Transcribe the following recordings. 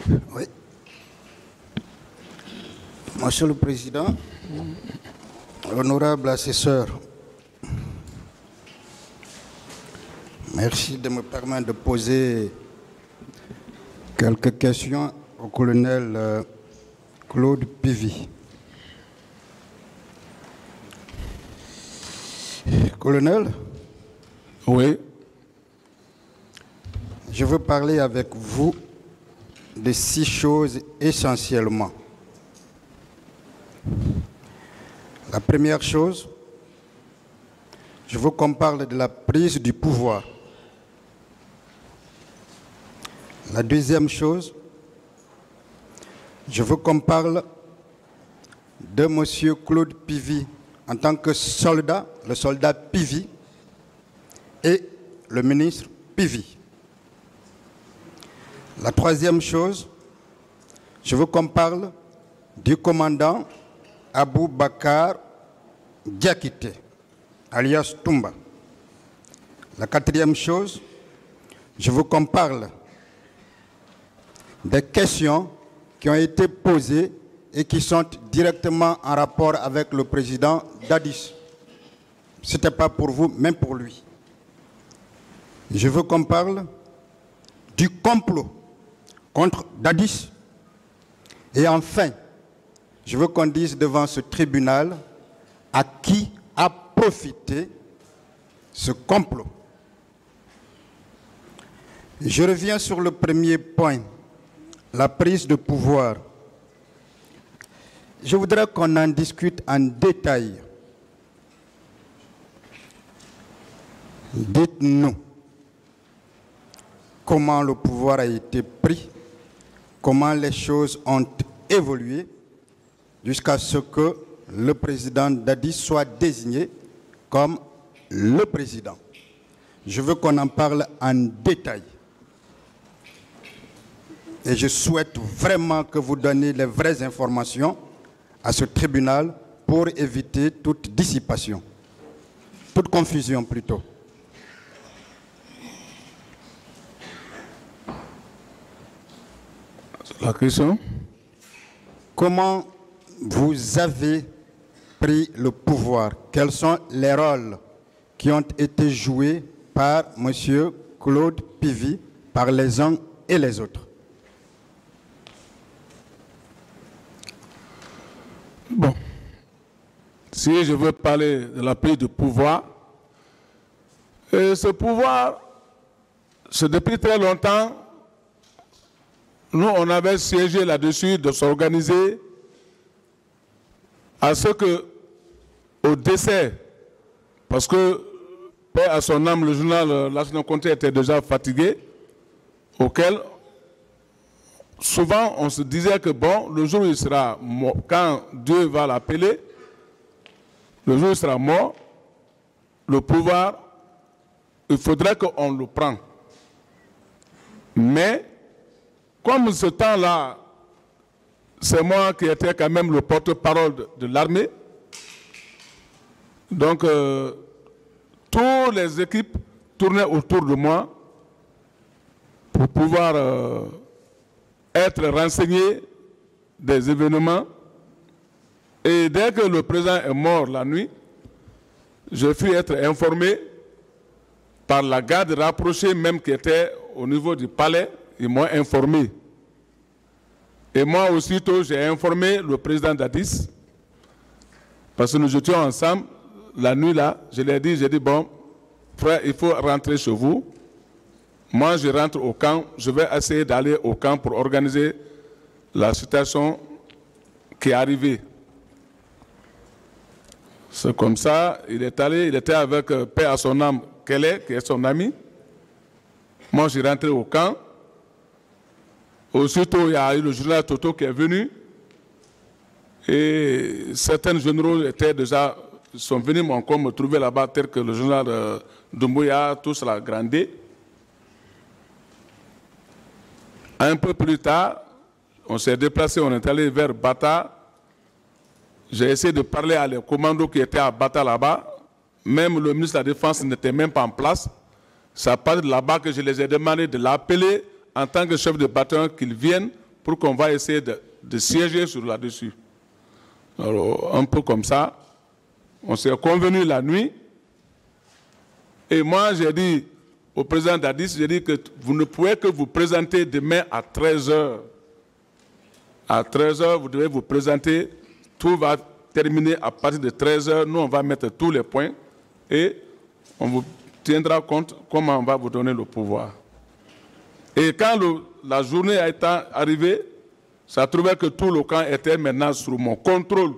Oui. Monsieur le Président, honorable assesseur, merci de me permettre de poser quelques questions au colonel Claude Pivy. Colonel? Oui. Je veux parler avec vous de 6 choses essentiellement. La première chose, je veux qu'on parle de la prise du pouvoir. La deuxième chose, je veux qu'on parle de M. Claude Pivy en tant que soldat, le soldat Pivy et le ministre Pivy. La troisième chose, je veux qu'on parle du commandant Abou Bakar Diakité, alias Toumba. La quatrième chose, je veux qu'on parle des questions qui ont été posées et qui sont directement en rapport avec le président Dadis. Ce n'était pas pour vous, même pour lui. Je veux qu'on parle du complot contre Dadis. Et enfin, je veux qu'on dise devant ce tribunal à qui a profité ce complot. Je reviens sur le premier point, la prise de pouvoir. Je voudrais qu'on en discute en détail. Dites-nous comment le pouvoir a été pris, comment les choses ont évolué jusqu'à ce que le président Dadis soit désigné comme le président. Je veux qu'on en parle en détail. Et je souhaite vraiment que vous donniez les vraies informations à ce tribunal pour éviter toute dissipation, toute confusion plutôt. La question? Comment vous avez pris le pouvoir? Quels sont les rôles qui ont été joués par M. Claude Pivy, par les uns et les autres? Bon, si je veux parler de la prise de pouvoir, ce pouvoir, c'est depuis très longtemps, nous on avait siégé là-dessus de s'organiser à ce que, au décès, parce que, paix à son âme, le journal National Conté était déjà fatigué, auquel souvent, on se disait que bon, le jour où il sera mort, quand Dieu va l'appeler, le jour où il sera mort, le pouvoir, il faudrait qu'on le prenne. Mais, comme ce temps-là, c'est moi qui étais quand même le porte-parole de l'armée, donc toutes les équipes tournaient autour de moi pour pouvoir être renseigné des événements. Et dès que le président est mort la nuit, je fus être informé par la garde rapprochée même qui était au niveau du palais. Ils m'ont informé. Et moi aussitôt, j'ai informé le président Dadis, parce que nous étions ensemble la nuit là. Je lui ai dit, bon, frère, il faut rentrer chez vous. Moi, je rentre au camp, je vais essayer d'aller au camp pour organiser la situation qui est arrivée. C'est comme ça, il est allé, il était avec paix à son âme, Kelly, qui est son ami. Moi, je suis rentré au camp. Aussitôt, il y a eu le journal Toto qui est venu. Et certains généraux sont venus encore me trouver là-bas, tel que le journal Doumbouya, tous la Grandé. Un peu plus tard, on s'est déplacé, on est allé vers Bata. J'ai essayé de parler à les commandos qui étaient à Bata là-bas. Même le ministre de la Défense n'était même pas en place. C'est à partir de là-bas que je les ai demandé de l'appeler en tant que chef de bataillon qu'il vienne pour qu'on va essayer de siéger sur là-dessus. Alors, un peu comme ça, on s'est convenu la nuit. Et moi, j'ai dit au président Dadis, j'ai dit que vous ne pouvez que vous présenter demain à 13h. À 13h, vous devez vous présenter. Tout va terminer à partir de 13h. Nous, on va mettre tous les points et on vous tiendra compte comment on va vous donner le pouvoir. Et quand la journée a été arrivée, ça trouvait que tout le camp était maintenant sous mon contrôle.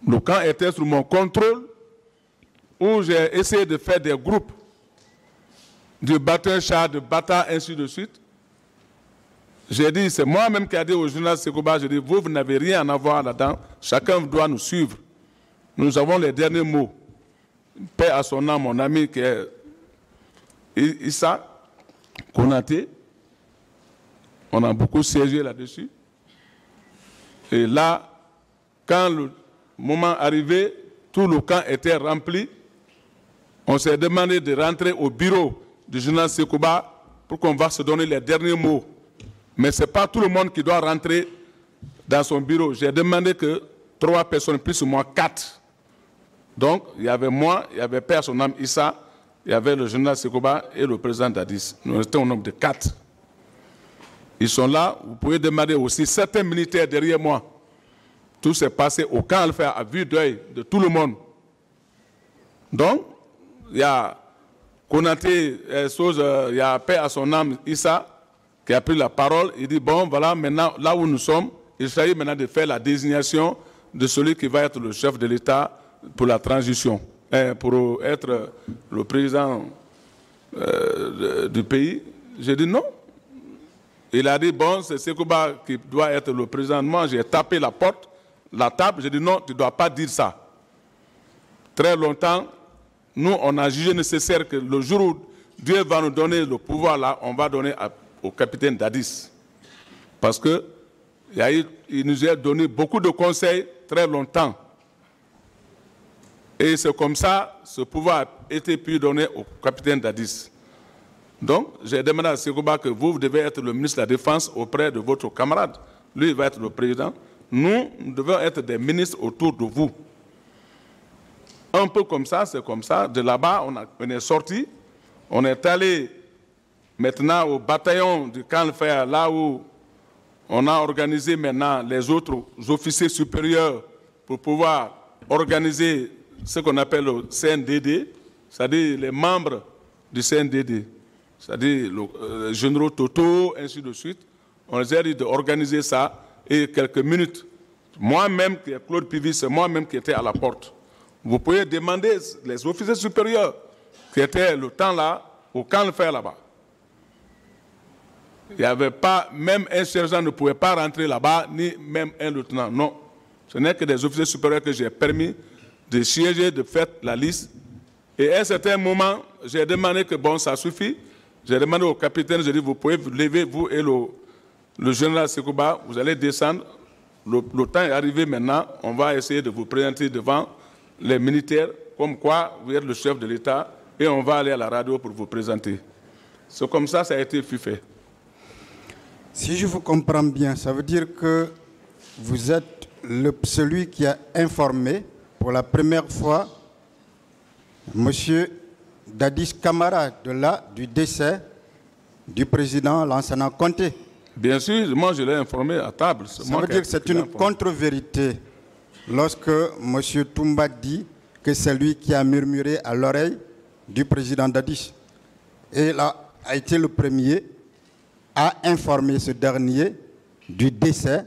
Le camp était sous mon contrôle, où j'ai essayé de faire des groupes de batteurs-chars, de bâtards, ainsi de suite. J'ai dit, c'est moi-même qui ai dit au journal Sekouba, j'ai dit, vous n'avez rien à voir là-dedans, chacun doit nous suivre. Nous avons les derniers mots. Paix à son âme, mon ami qui est Issa Konaté. On a beaucoup siégé là-dessus. Et là, quand le moment arrivé, tout le camp était rempli. On s'est demandé de rentrer au bureau du journal Sekouba pour qu'on va se donner les derniers mots. Mais ce n'est pas tout le monde qui doit rentrer dans son bureau. J'ai demandé que 3 personnes, plus ou moins 4. Donc, il y avait moi, il y avait Père son âme Issa, il y avait le journal Sekouba et le président Dadis. Nous étions au nombre de 4. Ils sont là, vous pouvez demander aussi certains militaires derrière moi. Tout s'est passé au camp Alpha à vue d'œil de tout le monde. Donc, il y a Konaté, il y a Père à son âme Issa, qui a pris la parole. Il dit, bon, voilà, maintenant, là où nous sommes, il s'agit maintenant de faire la désignation de celui qui va être le chef de l'État pour la transition, pour être le président du pays. J'ai dit non. Il a dit, bon, c'est Sekouba qui doit être le président. Moi, j'ai tapé la porte, la table, j'ai dit non, tu ne dois pas dire ça. Très longtemps, nous, on a jugé nécessaire que le jour où Dieu va nous donner le pouvoir là, on va donner au capitaine Dadis. Parce qu'il nous a donné beaucoup de conseils très longtemps. Et c'est comme ça, ce pouvoir a été pu donner au capitaine Dadis. Donc, j'ai demandé à Sekouba que vous devez être le ministre de la Défense auprès de votre camarade. Lui, il va être le président. Nous devons être des ministres autour de vous. Un peu comme ça, c'est comme ça. De là-bas, on est sorti. On est allé maintenant au bataillon du camp Fer, là où on a organisé maintenant les autres officiers supérieurs pour pouvoir organiser ce qu'on appelle le CNDD, c'est-à-dire les membres du CNDD. C'est-à-dire le généraux Toto, ainsi de suite. On les a dit d'organiser ça et quelques minutes. Moi-même, Claude Pivis, c'est moi-même qui étais à la porte. Vous pouvez demander les officiers supérieurs qui étaient le temps là, au camp le faire là-bas. Il n'y avait pas, même un sergent ne pouvait pas rentrer là-bas, ni même un lieutenant. Non. Ce n'est que des officiers supérieurs que j'ai permis de siéger, de faire la liste. Et à un certain moment, j'ai demandé que bon, ça suffit. J'ai demandé au capitaine, j'ai dit, vous pouvez vous lever, vous et le général Sekouba, vous allez descendre. Le temps est arrivé maintenant, on va essayer de vous présenter devant les militaires, comme quoi vous êtes le chef de l'État, et on va aller à la radio pour vous présenter. C'est comme ça, ça a été fait. Si je vous comprends bien, ça veut dire que vous êtes celui qui a informé pour la première fois M. Dadis Camara du décès du président Lansana Conté. Bien sûr, moi je l'ai informé à table. Ça veut dire que c'est une contre-vérité lorsque M. Toumba dit que c'est lui qui a murmuré à l'oreille du président Dadis. Et là, a été le premier à informer ce dernier du décès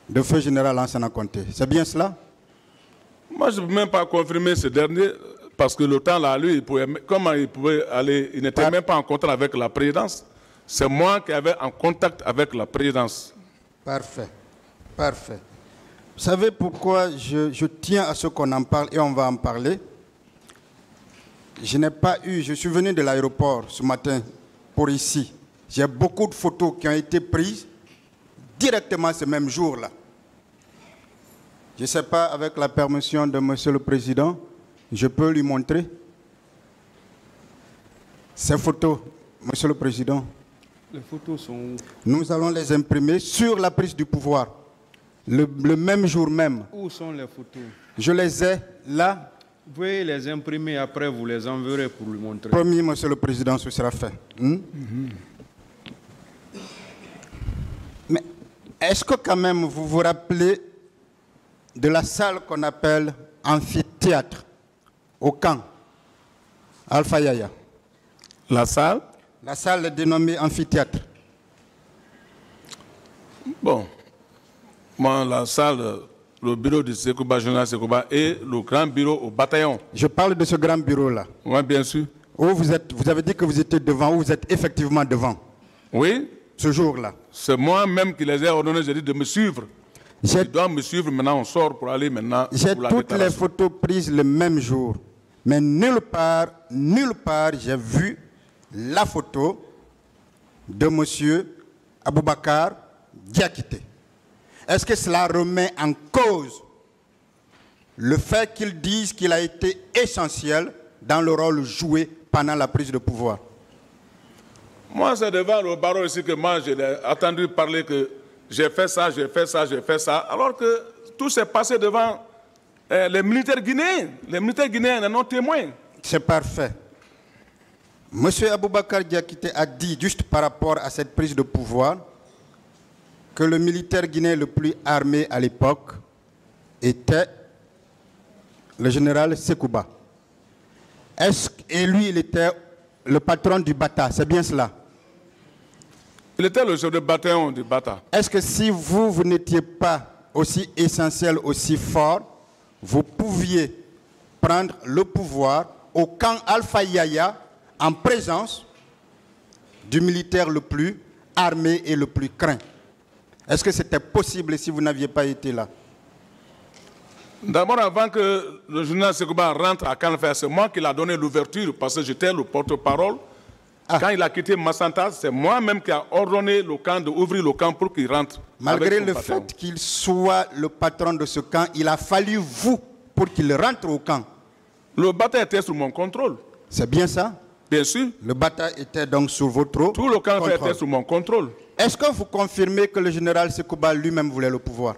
de feu général Lansana Conté. C'est bien cela? Moi, je ne peux même pas confirmer ce dernier, parce que le temps là, lui, comment il pouvait aller? Il n'était même pas en contact avec la présidence. C'est moi qui avais en contact avec la présidence. Parfait. Parfait. Vous savez pourquoi je tiens à ce qu'on en parle et on va en parler? Je suis venu de l'aéroport ce matin pour ici. J'ai beaucoup de photos qui ont été prises directement ce même jour-là. Je ne sais pas, avec la permission de Monsieur le Président, je peux lui montrer ces photos, Monsieur le Président. Les photos sont où? Nous allons les imprimer sur la prise du pouvoir. Le même jour même. Où sont les photos? Je les ai là. Vous pouvez les imprimer, après vous les enverrez pour lui montrer. Promis, Monsieur le Président, ce sera fait. Mais est-ce que quand même vous vous rappelez de la salle qu'on appelle amphithéâtre au camp Alpha Yaya? La salle? La salle dénommée amphithéâtre. Bon, moi, la salle, le bureau de Sekouba, général Sekouba, et le grand bureau au bataillon. Je parle de ce grand bureau-là. Oui, bien sûr. Où vous avez dit que vous étiez devant, où vous êtes effectivement devant. Oui. Ce jour-là. C'est moi-même qui les ai ordonnés, j'ai dit de me suivre. Ils doivent me suivre, maintenant on sort pour aller maintenant. J'ai toutes les photos prises le même jour. Mais nulle part, j'ai vu la photo de M. Aboubakar Diakité. Est-ce que cela remet en cause le fait qu'ils disent qu'il a été essentiel dans le rôle joué pendant la prise de pouvoir? Moi, c'est devant le barreau ici que moi, j'ai entendu parler que j'ai fait ça, j'ai fait ça, j'ai fait ça, alors que tout s'est passé devant les militaires guinéens. Les militaires guinéens en ont témoin. C'est parfait. Monsieur Aboubakar Diakité a dit, juste par rapport à cette prise de pouvoir, que le militaire guinéen le plus armé à l'époque était le général Sekouba. Et lui, il était le patron du Bata, c'est bien cela? Il était le chef de bataillon du Bata. Est-ce que si vous n'étiez pas aussi essentiel, aussi fort, vous pouviez prendre le pouvoir au camp Alpha Yaya en présence du militaire le plus armé et le plus craint? Est-ce que c'était possible si vous n'aviez pas été là? D'abord, avant que le général Sekouba rentre à Kanfer, c'est moi qui l'a donné l'ouverture parce que j'étais le porte-parole. Quand il a quitté Massanta, c'est moi-même qui a ordonné le camp d'ouvrir le camp pour qu'il rentre. Malgré le fait qu'il soit le patron de ce camp, il a fallu vous pour qu'il rentre au camp. Le bataillon était sous mon contrôle. C'est bien ça? Bien sûr. Le bataillon était donc sous votre contrôle. Tout le camp était sous mon contrôle. Est-ce que vous confirmez que le général Sekouba lui-même voulait le pouvoir?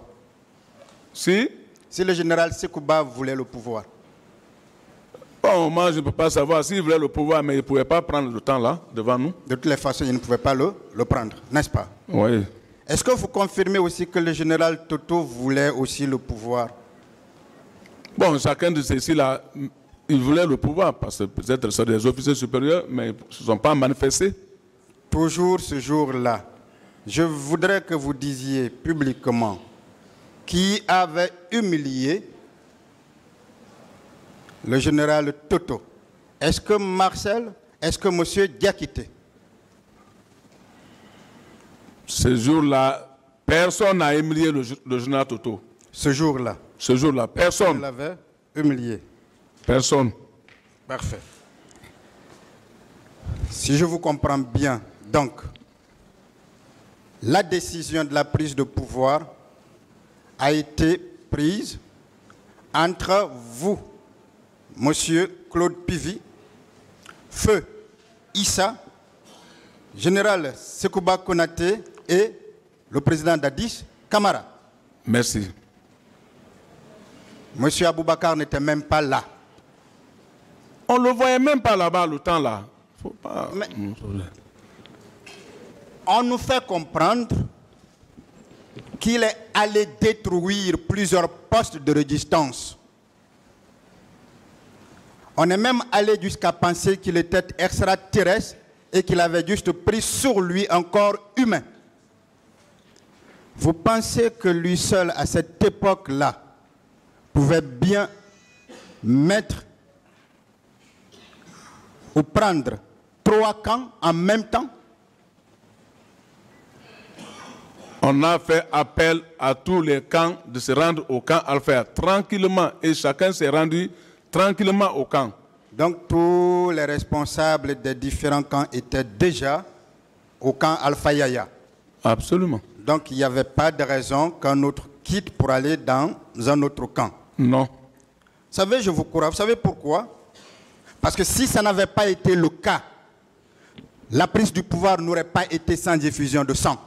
Si le général Sekouba voulait le pouvoir. Bon, moi, je ne peux pas savoir s'il voulait le pouvoir, mais il ne pouvait pas prendre le temps là, devant nous. De toutes les façons, il ne pouvait pas le prendre, n'est-ce pas? Oui. Est-ce que vous confirmez aussi que le général Toto voulait aussi le pouvoir? Bon, chacun de ceux-ci là, il voulait le pouvoir, parce que peut-être ce sont des officiers supérieurs, mais ils ne se sont pas manifestés. Toujours ce jour-là, je voudrais que vous disiez publiquement qui avait humilié le général Toto. Est-ce que Marcel? Est-ce que M. Diakité? Ce jour-là, personne n'a humilié le général Toto. Ce jour-là? Ce jour-là, personne. Il l'avait humilié. Personne. Parfait. Si je vous comprends bien, donc, la décision de la prise de pouvoir a été prise entre vous, Monsieur Claude Pivi, Feu Issa, Général Sekouba Konaté et le président d'Addis, Camara. Merci. Monsieur Aboubakar n'était même pas là. On ne le voyait même pas là-bas, le temps là. Faut pas... Mais on nous fait comprendre qu'il est allé détruire plusieurs postes de résistance. On est même allé jusqu'à penser qu'il était extraterrestre et qu'il avait juste pris sur lui un corps humain. Vous pensez que lui seul, à cette époque-là, pouvait bien mettre ou prendre 3 camps en même temps? On a fait appel à tous les camps de se rendre au camp Alpha tranquillement et chacun s'est rendu tranquillement au camp. Donc tous les responsables des différents camps étaient déjà au camp Alpha Yaya. Absolument. Donc il n'y avait pas de raison qu'un autre quitte pour aller dans un autre camp. Non. Vous savez, je vous crois. Vous savez pourquoi? Parce que si ça n'avait pas été le cas, la prise du pouvoir n'aurait pas été sans effusion de sang.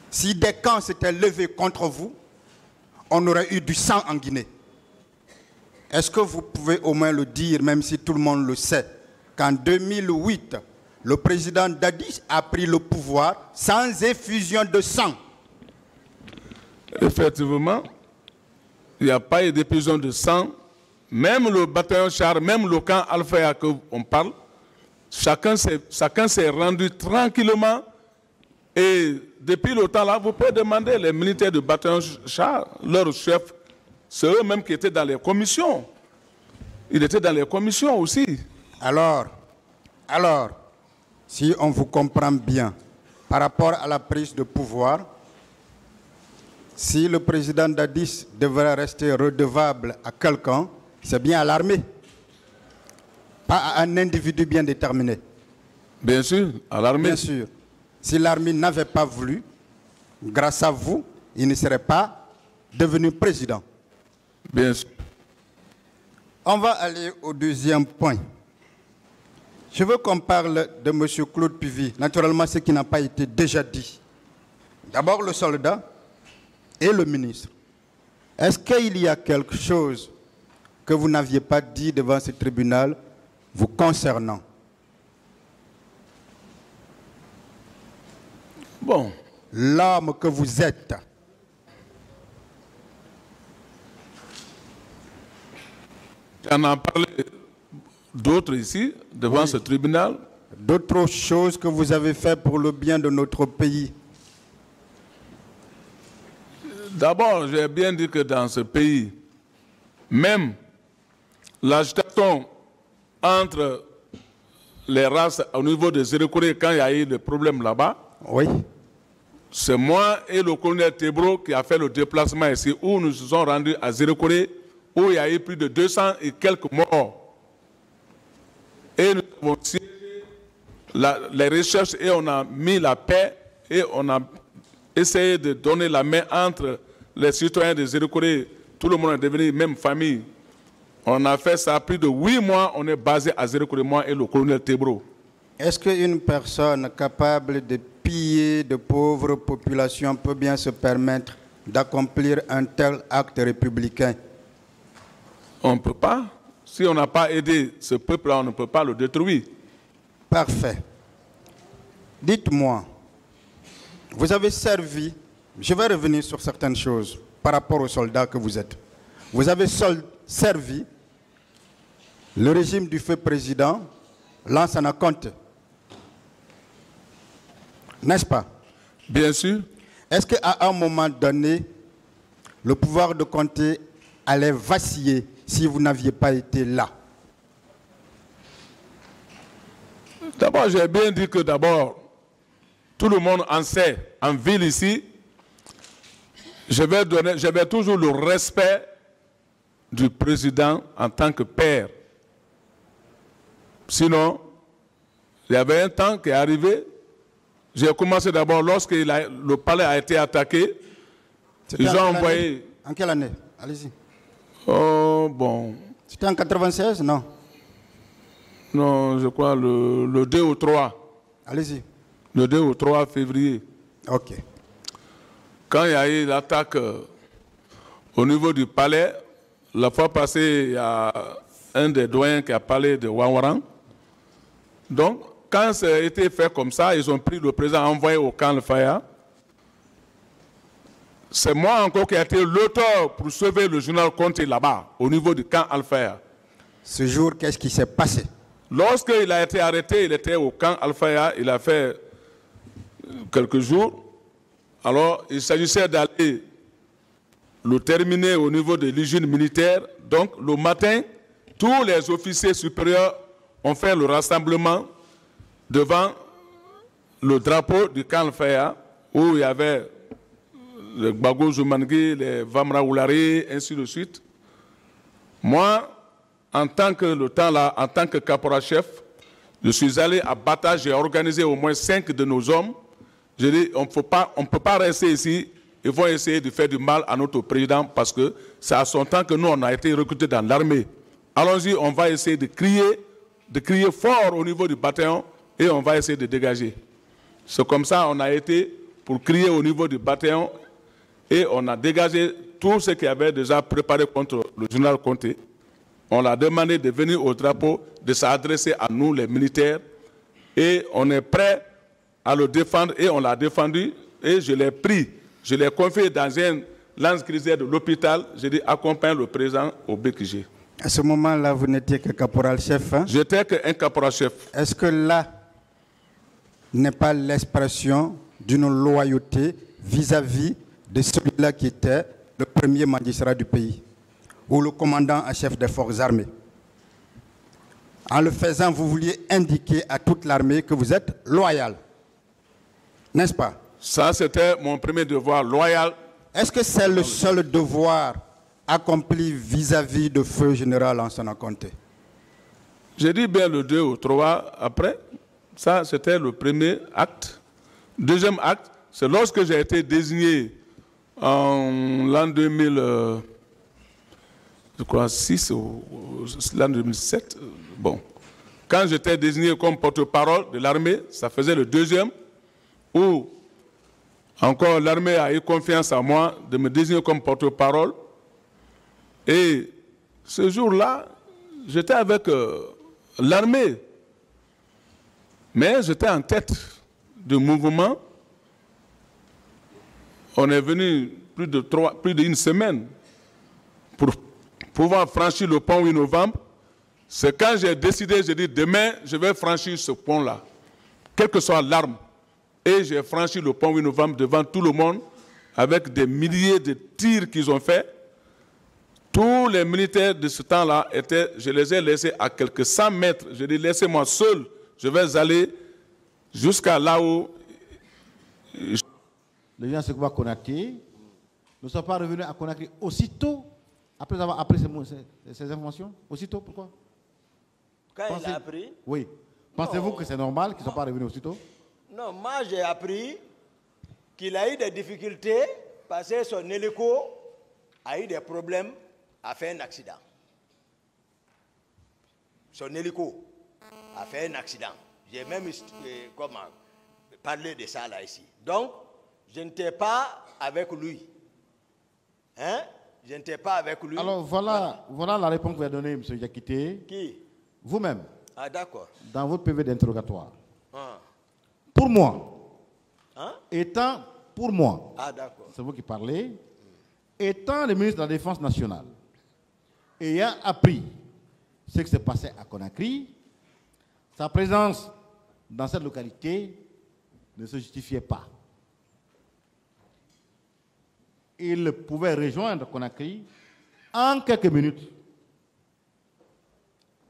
Si des camps s'étaient levés contre vous, on aurait eu du sang en Guinée. Est-ce que vous pouvez au moins le dire, même si tout le monde le sait, qu'en 2008, le président Dadis a pris le pouvoir sans effusion de sang? Effectivement, il n'y a pas eu d'effusion de sang. Même le bataillon Char, même le camp Alpha que on parle, chacun s'est rendu tranquillement. Et depuis le temps là, vous pouvez demander les militaires du bataillon Char, leur chef, c'est eux-mêmes qui étaient dans les commissions. Ils étaient dans les commissions aussi. Alors, si on vous comprend bien, par rapport à la prise de pouvoir, si le président Dadis devrait rester redevable à quelqu'un, c'est bien à l'armée, pas à un individu bien déterminé. Bien sûr, à l'armée. Bien sûr. Si l'armée n'avait pas voulu, grâce à vous, il ne serait pas devenu président. Bien sûr. On va aller au deuxième point. Je veux qu'on parle de M. Claude Puvis. Naturellement, ce qui n'a pas été déjà dit. D'abord le soldat et le ministre. Est-ce qu'il y a quelque chose que vous n'aviez pas dit devant ce tribunal vous concernant? Bon. L'homme que vous êtes. On en parlé d'autres ici, devant ce tribunal. D'autres choses que vous avez fait pour le bien de notre pays. D'abord, j'ai bien dit que dans ce pays, même l'agitation entre les races au niveau de Zérékoré, quand il y a eu des problèmes là-bas, oui. C'est moi et le colonel Tebro qui a fait le déplacement ici, où nous nous sommes rendus à Zérékoré, où il y a eu plus de 200 et quelques morts. Et nous avons siégé les recherches et on a mis la paix et on a essayé de donner la main entre les citoyens de Zérékoré. Tout le monde est devenu même famille. On a fait ça plus de 8 mois, on est basé à Zérékoré, moi et le colonel Tebro. Est-ce qu'une personne capable de piller de pauvres populations peut bien se permettre d'accomplir un tel acte républicain? On ne peut pas. Si on n'a pas aidé ce peuple-là, on ne peut pas le détruire. Parfait. Dites-moi, vous avez servi, je vais revenir sur certaines choses par rapport aux soldats que vous êtes. Vous avez servi le régime du feu président Lansana Conté. N'est-ce pas? Bien sûr. Est-ce qu'à un moment donné, le pouvoir de Conté allait vaciller si vous n'aviez pas été là? D'abord, j'ai bien dit que d'abord, tout le monde en sait, en ville ici, je vais toujours le respect du président en tant que père. Sinon, il y avait un temps qui est arrivé. J'ai commencé d'abord lorsque le palais a été attaqué. Ils ont envoyé. En quelle année? Allez-y. Oh, bon. C'était en 96, non? Non, je crois le 2 ou 3. Allez-y. Le 2 ou 3 février. Ok. Quand il y a eu l'attaque au niveau du palais, la fois passée, il y a un des doyens qui a parlé de Wawaran. Donc, quand ça a été fait comme ça, ils ont pris le président envoyé au camp Al-Faya. C'est moi encore qui ai été l'auteur pour sauver le journal Conté là-bas, au niveau du camp Al-Faya. Ce jour, qu'est-ce qui s'est passé? Lorsqu'il a été arrêté, il était au camp Al-Faya, il a fait quelques jours. Alors, il s'agissait d'aller le terminer au niveau de l'hygiène militaire. Donc, le matin, tous les officiers supérieurs ont fait le rassemblement devant le drapeau du camp Al-Faya, où il y avait les Gbago Zoumangui, les Vamra Oulari, ainsi de suite. Moi, en tant que caporal-chef, je suis allé à Bata, j'ai organisé au moins 5 de nos hommes. J'ai dit, on ne peut pas rester ici, ils vont essayer de faire du mal à notre président parce que c'est à son temps que nous, on a été recrutés dans l'armée. Allons-y, on va essayer de crier de crier fort au niveau du bataillon et on va essayer de dégager. C'est comme ça qu'on a été pour crier au niveau du bataillon et on a dégagé tout ce qui avait déjà préparé contre le général Conté. On l'a demandé de venir au drapeau, de s'adresser à nous, les militaires, et on est prêt à le défendre et on l'a défendu et je l'ai pris, je l'ai confié dans un lance-grisaire de l'hôpital, j'ai dit accompagne le président au BQG. À ce moment-là, vous n'étiez que caporal-chef. Hein? J'étais qu'un caporal-chef. Est-ce que là n'est pas l'expression d'une loyauté vis-à-vis de celui-là qui était le premier magistrat du pays ou le commandant en chef des forces armées? En le faisant, vous vouliez indiquer à toute l'armée que vous êtes loyal. N'est-ce pas? Ça, c'était mon premier devoir loyal. Est-ce que c'est le seul devoir accompli vis-à-vis de feu général Lansana Conté? J'ai dit bien le 2 ou 3 après. Ça, c'était le premier acte. Deuxième acte, c'est lorsque j'ai été désigné en l'an 2006 ou l'an 2007. Bon. Quand j'étais désigné comme porte-parole de l'armée, ça faisait le deuxième où encore l'armée a eu confiance en moi de me désigner comme porte-parole. Et ce jour-là, j'étais avec l'armée. Mais j'étais en tête du mouvement. On est venu plus d'une semaine pour pouvoir franchir le pont 8 novembre. C'est quand j'ai décidé, j'ai dit demain, je vais franchir ce pont-là, quelle que soit l'arme. Et j'ai franchi le pont 8 novembre devant tout le monde avec des milliers de tirs qu'ils ont faits. Tous les militaires de ce temps-là, je les ai laissés à quelques 100 mètres. Je dis, laissez-moi seul, je vais aller jusqu'à là où... Le général Sékou Konaté ne sont pas revenus à Conakry aussitôt, après avoir appris ces informations? Aussitôt, pourquoi? Quand il a appris? Oui. Pensez-vous que c'est normal qu'ils ne soient pas revenus aussitôt? Non, moi j'ai appris qu'il a eu des difficultés parce que son hélico a eu des problèmes, a fait un accident. Son hélico a fait un accident. J'ai même parlé de ça là ici. Donc, je n'étais pas avec lui. Hein? Je n'étais pas avec lui. Alors voilà la réponse que vous avez donnée, M. Diakité. Qui? Vous-même. Ah d'accord. Dans votre PV d'interrogatoire. Ah. Pour moi, Hein? étant pour moi, ah d'accord. C'est vous qui parlez, étant le ministre de la Défense nationale, ayant appris ce qui s'est passé à Conakry, sa présence dans cette localité ne se justifiait pas. Il pouvait rejoindre Conakry en quelques minutes.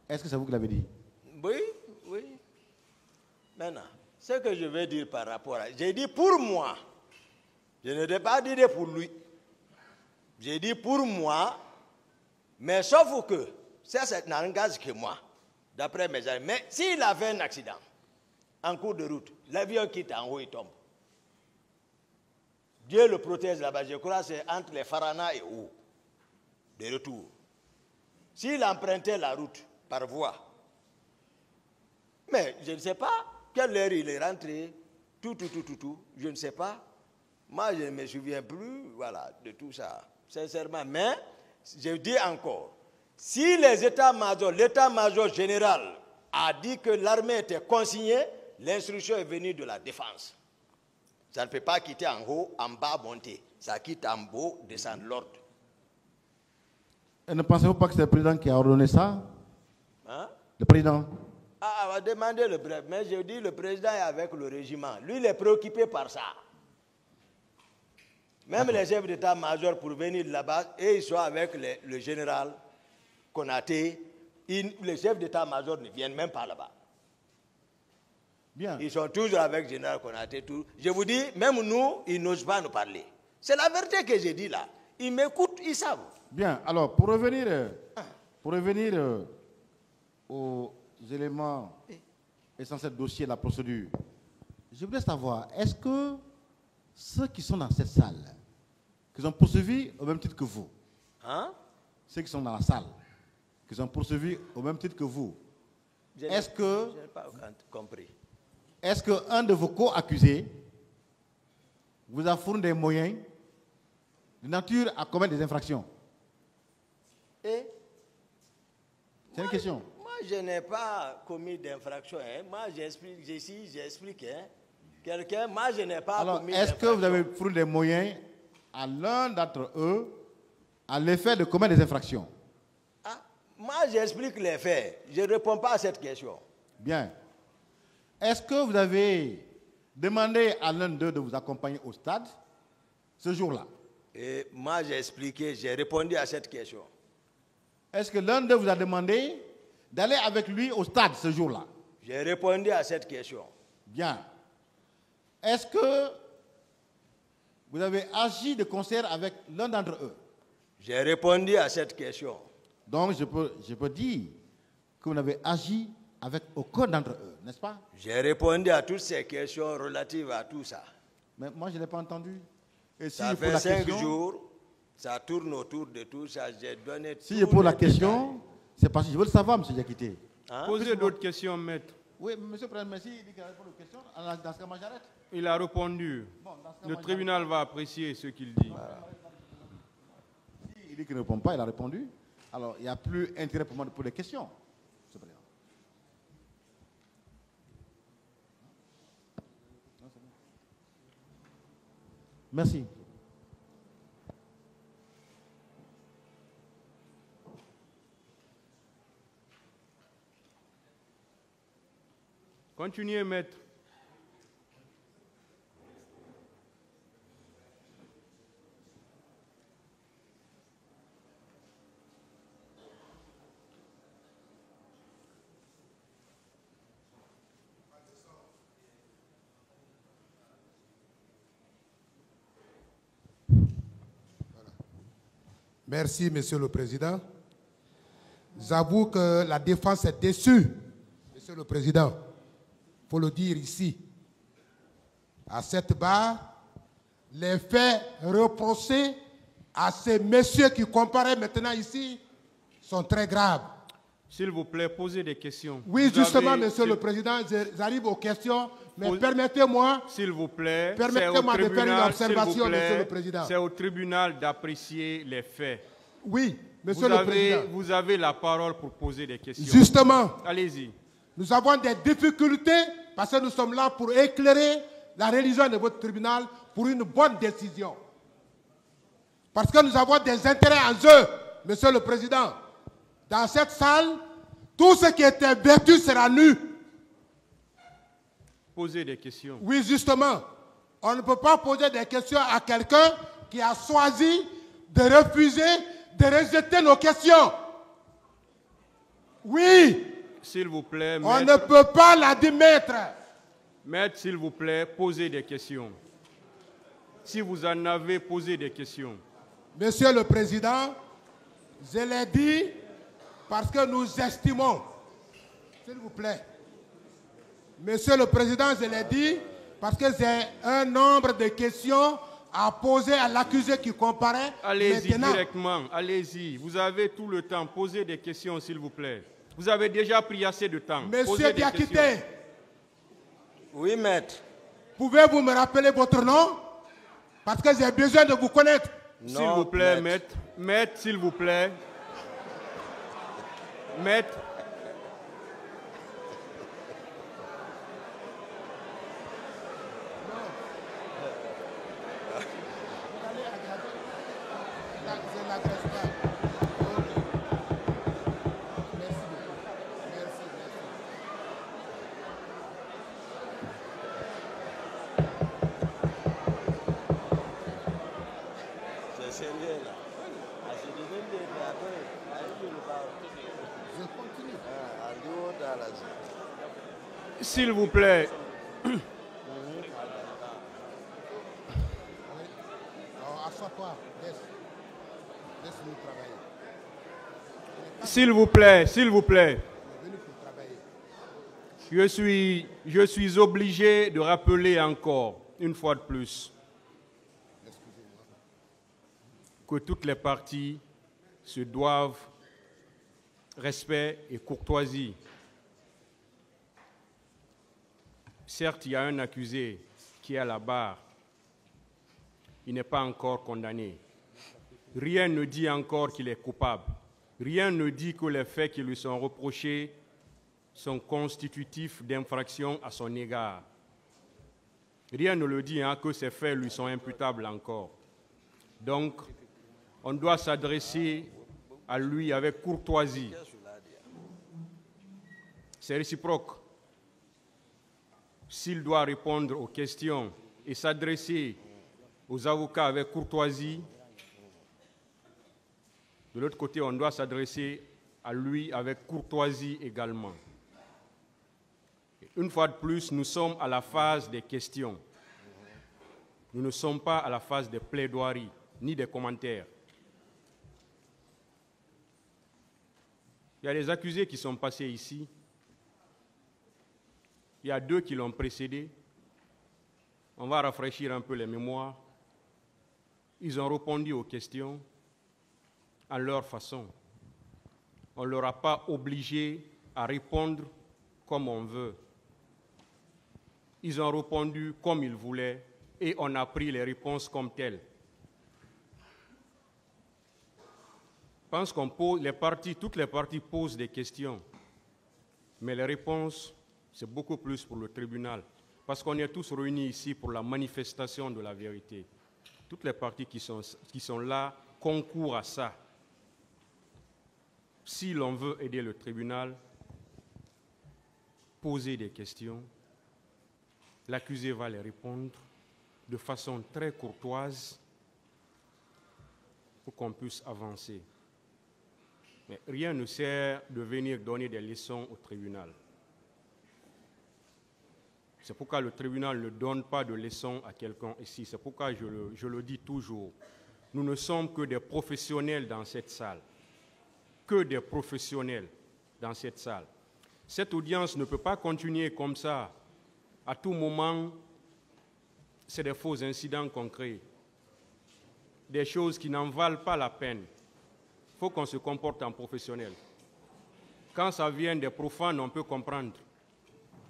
Est-ce que c'est vous qui l'avez dit? Oui, oui. Maintenant, ce que je vais dire par rapport à... J'ai dit pour moi. Je ne l'ai pas dit pour lui. J'ai dit pour moi, mais sauf que, ça n'engage que moi, d'après mes amis. Mais s'il a fait un accident, en cours de route, l'avion quitte en haut, il tombe. Dieu le protège là-bas. Je crois que c'est entre les Farana et où, de retour. S'il empruntait la route par voie, mais je ne sais pas quelle heure il est rentré, tout, je ne sais pas. Moi, je ne me souviens plus, voilà, de tout ça, sincèrement. Mais, je dis encore, si les états-majors, l'état-major général a dit que l'armée était consignée, l'instruction est venue de la défense. Ça ne peut pas quitter en haut, en bas, monter. Ça quitte en haut, descendre l'ordre. Et ne pensez-vous pas que c'est le président qui a ordonné ça? Hein? Le président? Ah, on va demander le bref. Mais je dis, le président est avec le régiment. Lui, il est préoccupé par ça. Même les chefs d'état-major pour venir là-bas, et ils sont avec le général Konaté. Les chefs d'état-major ne viennent même pas là-bas. Bien. Ils sont toujours avec le général Konaté. Tout. Je vous dis, même nous, ils n'osent pas nous parler. C'est la vérité que j'ai dit là. Ils m'écoutent, ils savent. Bien, alors pour revenir aux éléments essentiels du dossier, la procédure, je voudrais savoir, est-ce que ceux qui sont dans cette salle, qui ont poursuivi au même titre que vous, hein? Ceux qui sont dans la salle, qui ont poursuivi au même titre que vous, Est-ce que... Je n'ai pas compris. Est-ce qu'un de vos co-accusés vous a fourni des moyens de nature à commettre des infractions? Et c'est une question. Moi, je n'ai pas commis d'infraction. Hein. Moi, j'explique. Hein. Quelqu'un, moi, je n'ai pas commis d'infraction. Alors, est-ce que vous avez fourni des moyens à l'un d'entre eux à l'effet de commettre des infractions? Ah, moi, j'explique les faits. Je ne réponds pas à cette question. Bien. Est-ce que vous avez demandé à l'un d'eux de vous accompagner au stade ce jour-là? Et moi, j'ai expliqué, j'ai répondu à cette question. Est-ce que l'un d'eux vous a demandé d'aller avec lui au stade ce jour-là? J'ai répondu à cette question. Bien. Est-ce que vous avez agi de concert avec l'un d'entre eux? J'ai répondu à cette question. Donc, je peux dire que vous n'avez agi avec aucun d'entre eux, n'est-ce pas? J'ai répondu à toutes ces questions relatives à tout ça. Mais moi, je n'ai pas entendu. Et si ça fait 5 jours, ça tourne autour de tout ça. J'ai donné si je pose la question, c'est parce que je veux le savoir, M. Diakité. Hein? Posez d'autres questions, maître. Oui, M. le Président, merci. Il dit qu'il répond aux questions. Dans ce cas, moi, j'arrête. Il a répondu. Bon, le tribunal va apprécier ce qu'il dit. Voilà. Il dit qu'il ne répond pas, il a répondu. Alors, il n'y a plus intérêt pour moi de poser des questions, M. le Président. Merci. Continuez, maître. Merci, Monsieur le Président. J'avoue que la défense est déçue, Monsieur le Président. Il faut le dire ici. À cette barre, les faits reprochés à ces messieurs qui comparaissent maintenant ici sont très graves. S'il vous plaît, posez des questions. Oui, justement, Monsieur le Président, j'arrive aux questions, mais permettez-moi... S'il vous plaît, permettez-moi de faire une observation, Monsieur le Président. C'est au tribunal d'apprécier les faits. Oui, Monsieur le Président. Vous avez la parole pour poser des questions. Justement. Allez-y. Nous avons des difficultés parce que nous sommes là pour éclairer la religion de votre tribunal pour une bonne décision. Parce que nous avons des intérêts en jeu, Monsieur le Président. Dans cette salle, tout ce qui était vertu sera nu. Posez des questions. Oui, justement. On ne peut pas poser des questions à quelqu'un qui a choisi de refuser, de rejeter nos questions. Oui. S'il vous plaît, on ne peut pas l'admettre. Maître, s'il vous plaît, posez des questions. Si vous en avez, posé des questions. Monsieur le Président, je l'ai dit parce que nous estimons, s'il vous plaît. Monsieur le Président, je l'ai dit parce que j'ai un nombre de questions à poser à l'accusé qui comparaît. Allez-y directement, allez-y. Vous avez tout le temps. Posez des questions, s'il vous plaît. Vous avez déjà pris assez de temps. Monsieur Diakité. Oui, maître. Pouvez-vous me rappeler votre nom? Parce que j'ai besoin de vous connaître. S'il vous plaît, maître. Maître, s'il vous plaît. Maître. S'il vous plaît. S'il vous plaît, s'il vous plaît. Je suis obligé de rappeler encore, une fois de plus, que toutes les parties se doivent respect et courtoisie. Certes, il y a un accusé qui est à la barre. Il n'est pas encore condamné. Rien ne dit encore qu'il est coupable. Rien ne dit que les faits qui lui sont reprochés sont constitutifs d'infraction à son égard. Rien ne le dit que ces faits lui sont imputables encore. Donc, on doit s'adresser à lui avec courtoisie. C'est réciproque. S'il doit répondre aux questions et s'adresser aux avocats avec courtoisie, de l'autre côté, on doit s'adresser à lui avec courtoisie également. Une fois de plus, nous sommes à la phase des questions. Nous ne sommes pas à la phase des plaidoiries, ni des commentaires. Il y a des accusés qui sont passés ici. Il y a 2 qui l'ont précédé. On va rafraîchir un peu les mémoires. Ils ont répondu aux questions à leur façon. On ne leur a pas obligé à répondre comme on veut. Ils ont répondu comme ils voulaient et on a pris les réponses comme telles. Je pense qu'on pose toutes les parties posent des questions, mais les réponses, c'est beaucoup plus pour le tribunal, parce qu'on est tous réunis ici pour la manifestation de la vérité. Toutes les parties qui sont là concourent à ça. Si l'on veut aider le tribunal, poser des questions, l'accusé va les répondre de façon très courtoise pour qu'on puisse avancer. Mais rien ne sert de venir donner des leçons au tribunal. C'est pourquoi le tribunal ne donne pas de leçons à quelqu'un ici. C'est pourquoi je le dis toujours. Nous ne sommes que des professionnels dans cette salle. Que des professionnels dans cette salle. Cette audience ne peut pas continuer comme ça. À tout moment, c'est des faux incidents qu'on crée. Des choses qui n'en valent pas la peine. Il faut qu'on se comporte en professionnel. Quand ça vient des profanes, on peut comprendre.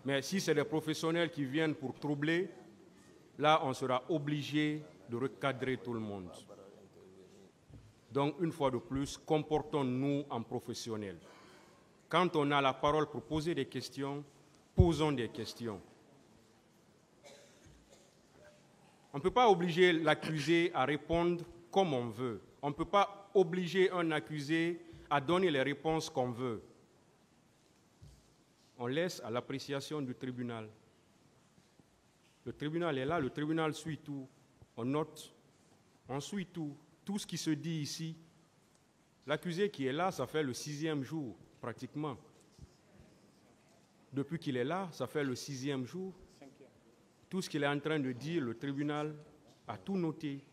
Mais si c'est des professionnels qui viennent pour troubler, là, on sera obligé de recadrer tout le monde. Donc, une fois de plus, comportons-nous en professionnels. Quand on a la parole pour poser des questions, posons des questions. On ne peut pas obliger l'accusé à répondre comme on veut. On ne peut pas obliger un accusé à donner les réponses qu'on veut. On laisse à l'appréciation du tribunal. Le tribunal est là, le tribunal suit tout. On note, on suit tout. Tout ce qui se dit ici. L'accusé qui est là, ça fait le 6e jour, pratiquement. Depuis qu'il est là, ça fait le 6e jour. Tout ce qu'il est en train de dire, le tribunal a tout noté.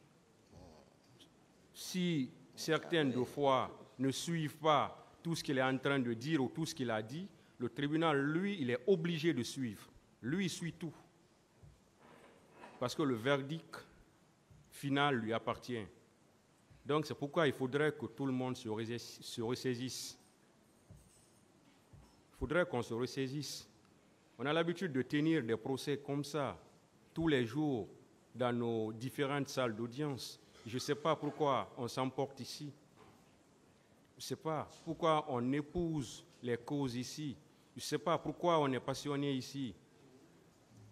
Si certaines de fois ne suivent pas tout ce qu'il est en train de dire ou tout ce qu'il a dit, le tribunal, lui, il est obligé de suivre. Lui, il suit tout. Parce que le verdict final lui appartient. Donc, c'est pourquoi il faudrait que tout le monde se ressaisisse. Il faudrait qu'on se ressaisisse. On a l'habitude de tenir des procès comme ça, tous les jours, dans nos différentes salles d'audience. Je ne sais pas pourquoi on s'emporte ici. Je ne sais pas pourquoi on épouse les causes ici. Je ne sais pas pourquoi on est passionné ici.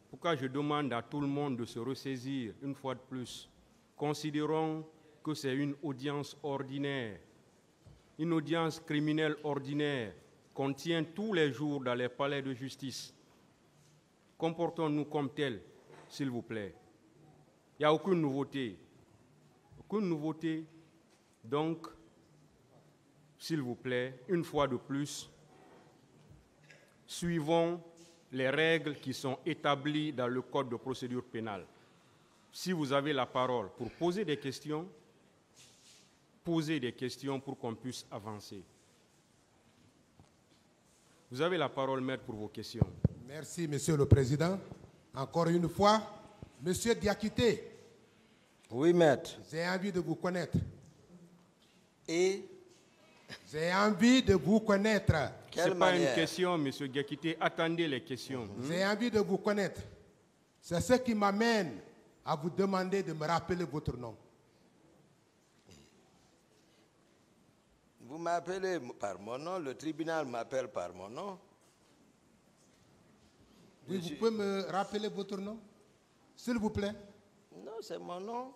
Pourquoi je demande à tout le monde de se ressaisir une fois de plus. Considérons que c'est une audience ordinaire, une audience criminelle ordinaire qu'on tient tous les jours dans les palais de justice. Comportons-nous comme tels, s'il vous plaît. Il n'y a aucune nouveauté. Aucune nouveauté. Donc, s'il vous plaît, une fois de plus, suivons les règles qui sont établies dans le Code de procédure pénale. Si vous avez la parole pour poser des questions pour qu'on puisse avancer. Vous avez la parole, maître, pour vos questions. Merci, Monsieur le Président. Encore une fois, Monsieur Diakité. Oui, maître. J'ai envie de vous connaître. Et J'ai envie de vous connaître. Ce n'est pas une question, M. Diakité. Attendez les questions. J'ai envie de vous connaître. C'est ce qui m'amène à vous demander de me rappeler votre nom. Vous m'appelez par mon nom, le tribunal m'appelle par mon nom. Oui, vous pouvez me rappeler votre nom, s'il vous plaît? Non, c'est mon nom.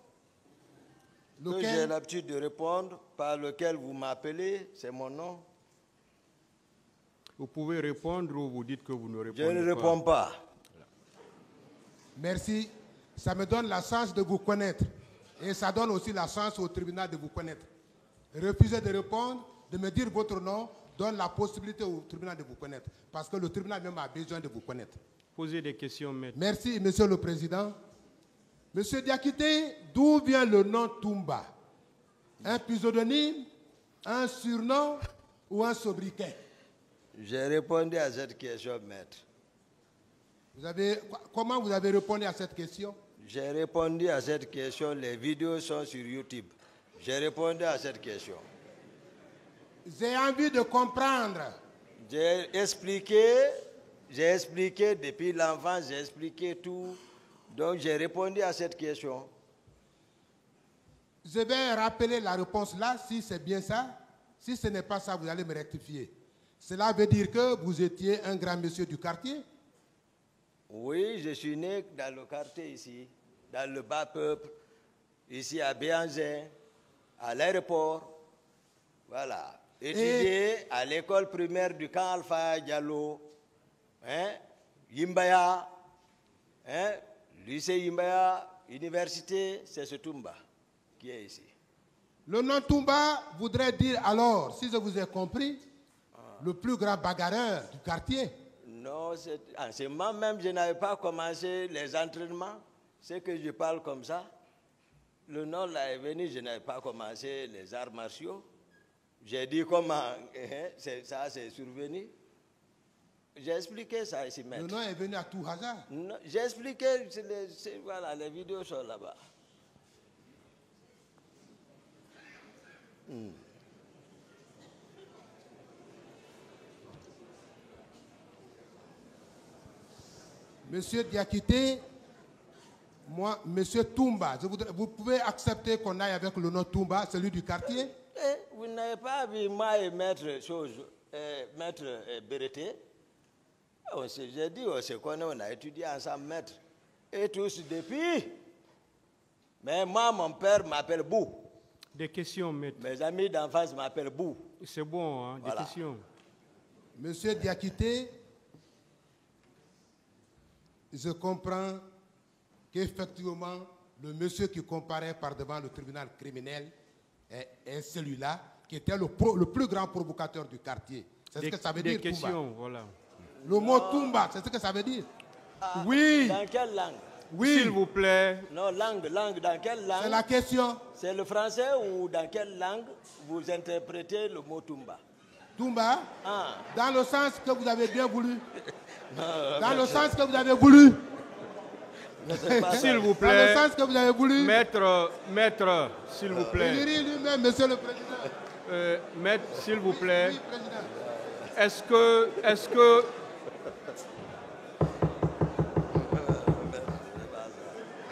Lequel? Que j'ai l'habitude de répondre, par lequel vous m'appelez, c'est mon nom. Vous pouvez répondre ou vous dites que vous ne répondez Je pas. ne réponds pas. Merci. Ça me donne la chance de vous connaître. Et ça donne aussi la chance au tribunal de vous connaître. Refuser de répondre, de me dire votre nom, donne la possibilité au tribunal de vous connaître. Parce que le tribunal même a besoin de vous connaître. Posez des questions, maître. Merci, Monsieur le Président. Monsieur Diakité, d'où vient le nom Toumba? Un pseudonyme, un surnom ou un sobriquet? J'ai répondu à cette question, maître. Comment vous avez répondu à cette question? J'ai répondu à cette question. Les vidéos sont sur YouTube. J'ai répondu à cette question. J'ai envie de comprendre. J'ai expliqué depuis l'enfance, j'ai expliqué tout. Donc j'ai répondu à cette question. Je vais rappeler la réponse là, si c'est bien ça. Si ce n'est pas ça, vous allez me rectifier. Cela veut dire que vous étiez un grand monsieur du quartier? Oui, je suis né dans le quartier ici, dans le bas peuple, ici à Béanzin, à l'aéroport. Voilà. Étudié à l'école primaire du camp Alpha Diallo, Yimbaya, lycée Yimbaya, université, c'est ce Toumba qui est ici. Le nom Toumba voudrait dire alors, si je vous ai compris, le plus grand bagarreur du quartier. Non, en ce moment même, je n'avais pas commencé les entraînements. C'est que je parle comme ça. Le nom là est venu, je n'avais pas commencé les arts martiaux. J'ai dit comment ça s'est survenu. J'ai expliqué ça ici maintenant. Le nom est venu à tout hasard. J'ai expliqué, voilà, les vidéos sont là-bas. Monsieur Diakité, moi, Monsieur Toumba, vous pouvez accepter qu'on aille avec le nom Toumba, celui du quartier? Vous n'avez pas vu moi et maître Béreté? J'ai dit, on se connaît, on a étudié ensemble, maître. Et tous depuis. Mais moi, mon père m'appelle Bou. Des questions, maître. Mes amis d'enfance m'appellent Bou. C'est bon, hein, Voilà. Des questions. Monsieur Diakité, je comprends qu'effectivement, le monsieur qui comparait par devant le tribunal criminel est celui-là qui était le plus grand provocateur du quartier. C'est ce que ça veut dire, Des questions, Toumba. voilà. Le mot Toumba, c'est ce que ça veut dire? Oui. Dans quelle langue? Oui. S'il vous plaît. Non, langue, dans quelle langue? C'est la question. C'est le français ou dans quelle langue vous interprétez le mot Toumba? Toumba, Ah. dans le sens que vous avez bien voulu. Dans le sens que vous avez voulu. S'il vous Dans le plaît. sens que vous avez voulu. Maître, s'il vous Il plaît. rit lui-même, monsieur le président. Maître, s'il vous plaît. Oui, président.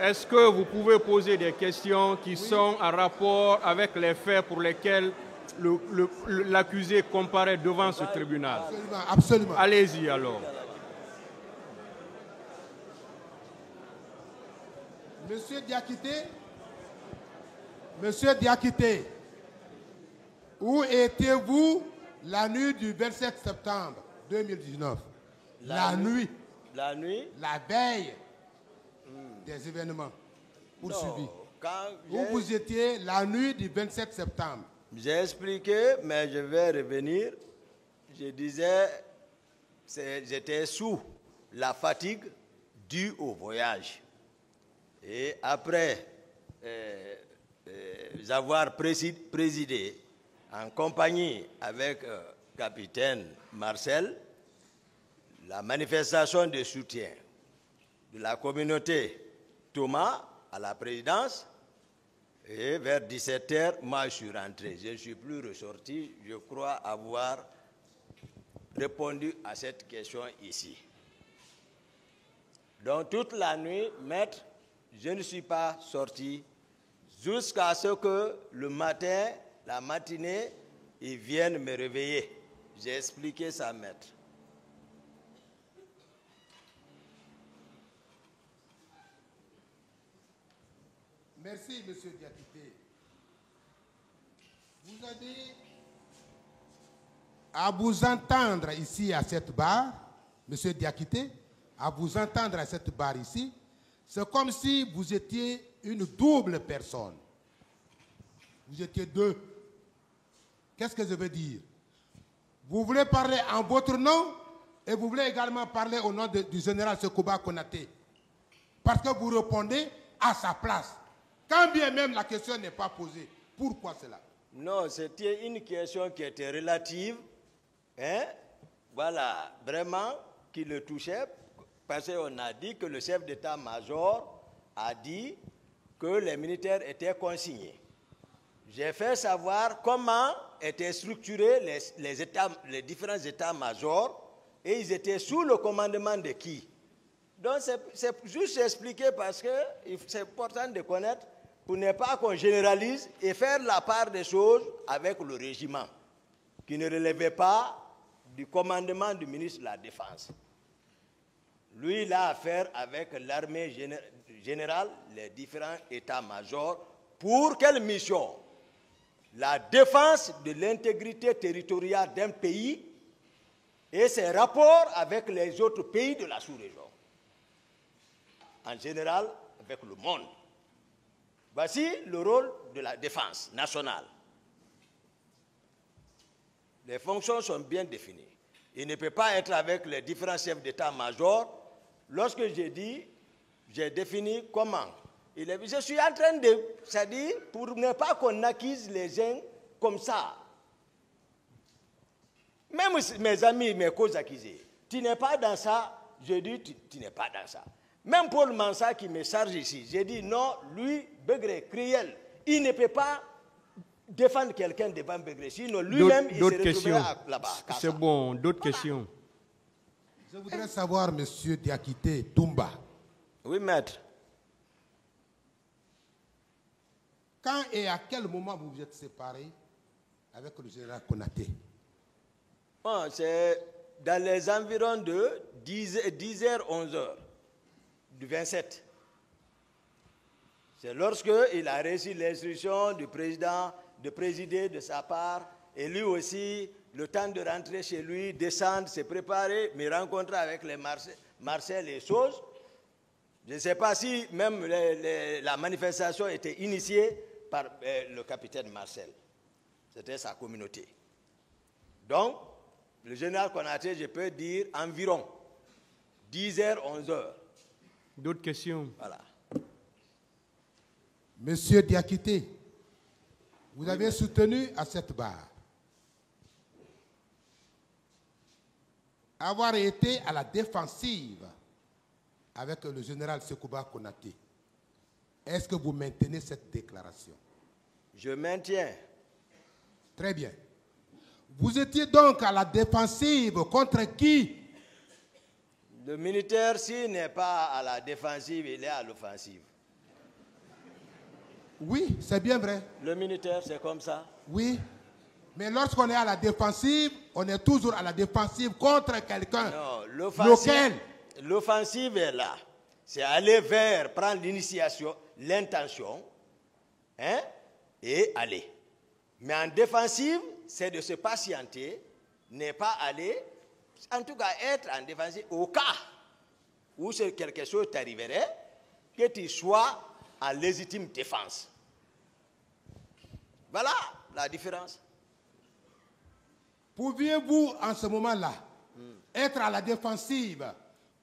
Est-ce que vous pouvez poser des questions qui sont en rapport avec les faits pour lesquels l'accusé comparaît devant ce tribunal? Absolument, absolument. Allez-y alors. Monsieur Diakité, où étiez-vous la nuit du 27 septembre 2019? La nuit. La nuit? La veille des événements poursuivis. Où vous étiez la nuit du 27 septembre? J'ai expliqué, mais je vais revenir. Je disais, j'étais sous la fatigue due au voyage. Et après avoir présidé en compagnie avec capitaine Marcel, la manifestation de soutien de la communauté Thomas à la présidence, Et vers 17h, moi je suis rentré. Je ne suis plus ressorti. Je crois avoir répondu à cette question ici. Donc toute la nuit, maître, je ne suis pas sorti jusqu'à ce que le matin, la matinée, ils viennent me réveiller. J'ai expliqué ça, maître. Merci, monsieur Diakité. Vous avez à vous entendre ici à cette barre, monsieur Diakité, à vous entendre à cette barre ici, c'est comme si vous étiez une double personne. Vous étiez deux. Qu'est-ce que je veux dire? Vous voulez parler en votre nom et vous voulez également parler au nom du général Sekouba Konaté. Parce que vous répondez à sa place. Quand bien même la question n'est pas posée. Pourquoi cela? Non, c'était une question qui était relative. Hein? Voilà, vraiment, qui le touchait. Parce qu'on a dit que le chef d'état-major a dit que les militaires étaient consignés. J'ai fait savoir comment étaient structurés les différents états-majors et ils étaient sous le commandement de qui. Donc c'est juste expliquer parce que c'est important de connaître pour ne pas qu'on généralise et faire la part des choses avec le régiment qui ne relevait pas du commandement du ministre de la Défense. Lui, il a affaire avec l'armée générale, les différents états-majors. Pour quelle mission? La défense de l'intégrité territoriale d'un pays et ses rapports avec les autres pays de la sous-région. En général, avec le monde. Voici le rôle de la défense nationale. Les fonctions sont bien définies. Il ne peut pas être avec les différents chefs d'état-major. Lorsque j'ai défini comment. Je suis en train de, c'est-à-dire pour ne pas qu'on accuse les gens comme ça. Même mes amis, mes co-accusés, tu n'es pas dans ça, je dis tu n'es pas dans ça. Même Paul Mansa qui me charge ici, j'ai dit non, lui, Begré, Criel, il ne peut pas défendre quelqu'un devant Begré, sinon lui-même il se retrouvera là-bas. C'est bon, d'autres questions. Je voudrais savoir, monsieur Diakité Toumba. Oui, maître. Quand et à quel moment vous vous êtes séparés avec le général Konaté? Bon, c'est dans les environs de 10h, 11h du 27. C'est lorsqu'il a reçu l'instruction du président de présider de sa part et lui aussi, le temps de rentrer chez lui, descendre, se préparer, me rencontrer avec les Marcel et choses. Je ne sais pas si même la manifestation était initiée par le capitaine Marcel. C'était sa communauté. Donc, le général Konaté, je peux dire environ 10h, 11h. D'autres questions? Voilà. Monsieur Diakité, vous avez soutenu à cette barre avoir été à la défensive avec le général Sekouba Konaté. Est-ce que vous maintenez cette déclaration? Je maintiens. Très bien. Vous étiez donc à la défensive contre qui? Le militaire, s'il n'est pas à la défensive, il est à l'offensive. Oui, c'est bien vrai. Le militaire, c'est comme ça. Oui. Mais lorsqu'on est à la défensive, on est toujours à la défensive contre quelqu'un. Non, Lequel? l'offensive est là. C'est aller vers, prendre l'initiation, l'intention, hein, et aller. Mais en défensive, c'est de se patienter, ne pas aller, en tout cas être en défensive au cas où quelque chose t'arriverait, que tu sois en légitime défense. Voilà la différence. Pouviez-vous, en ce moment-là, être à la défensive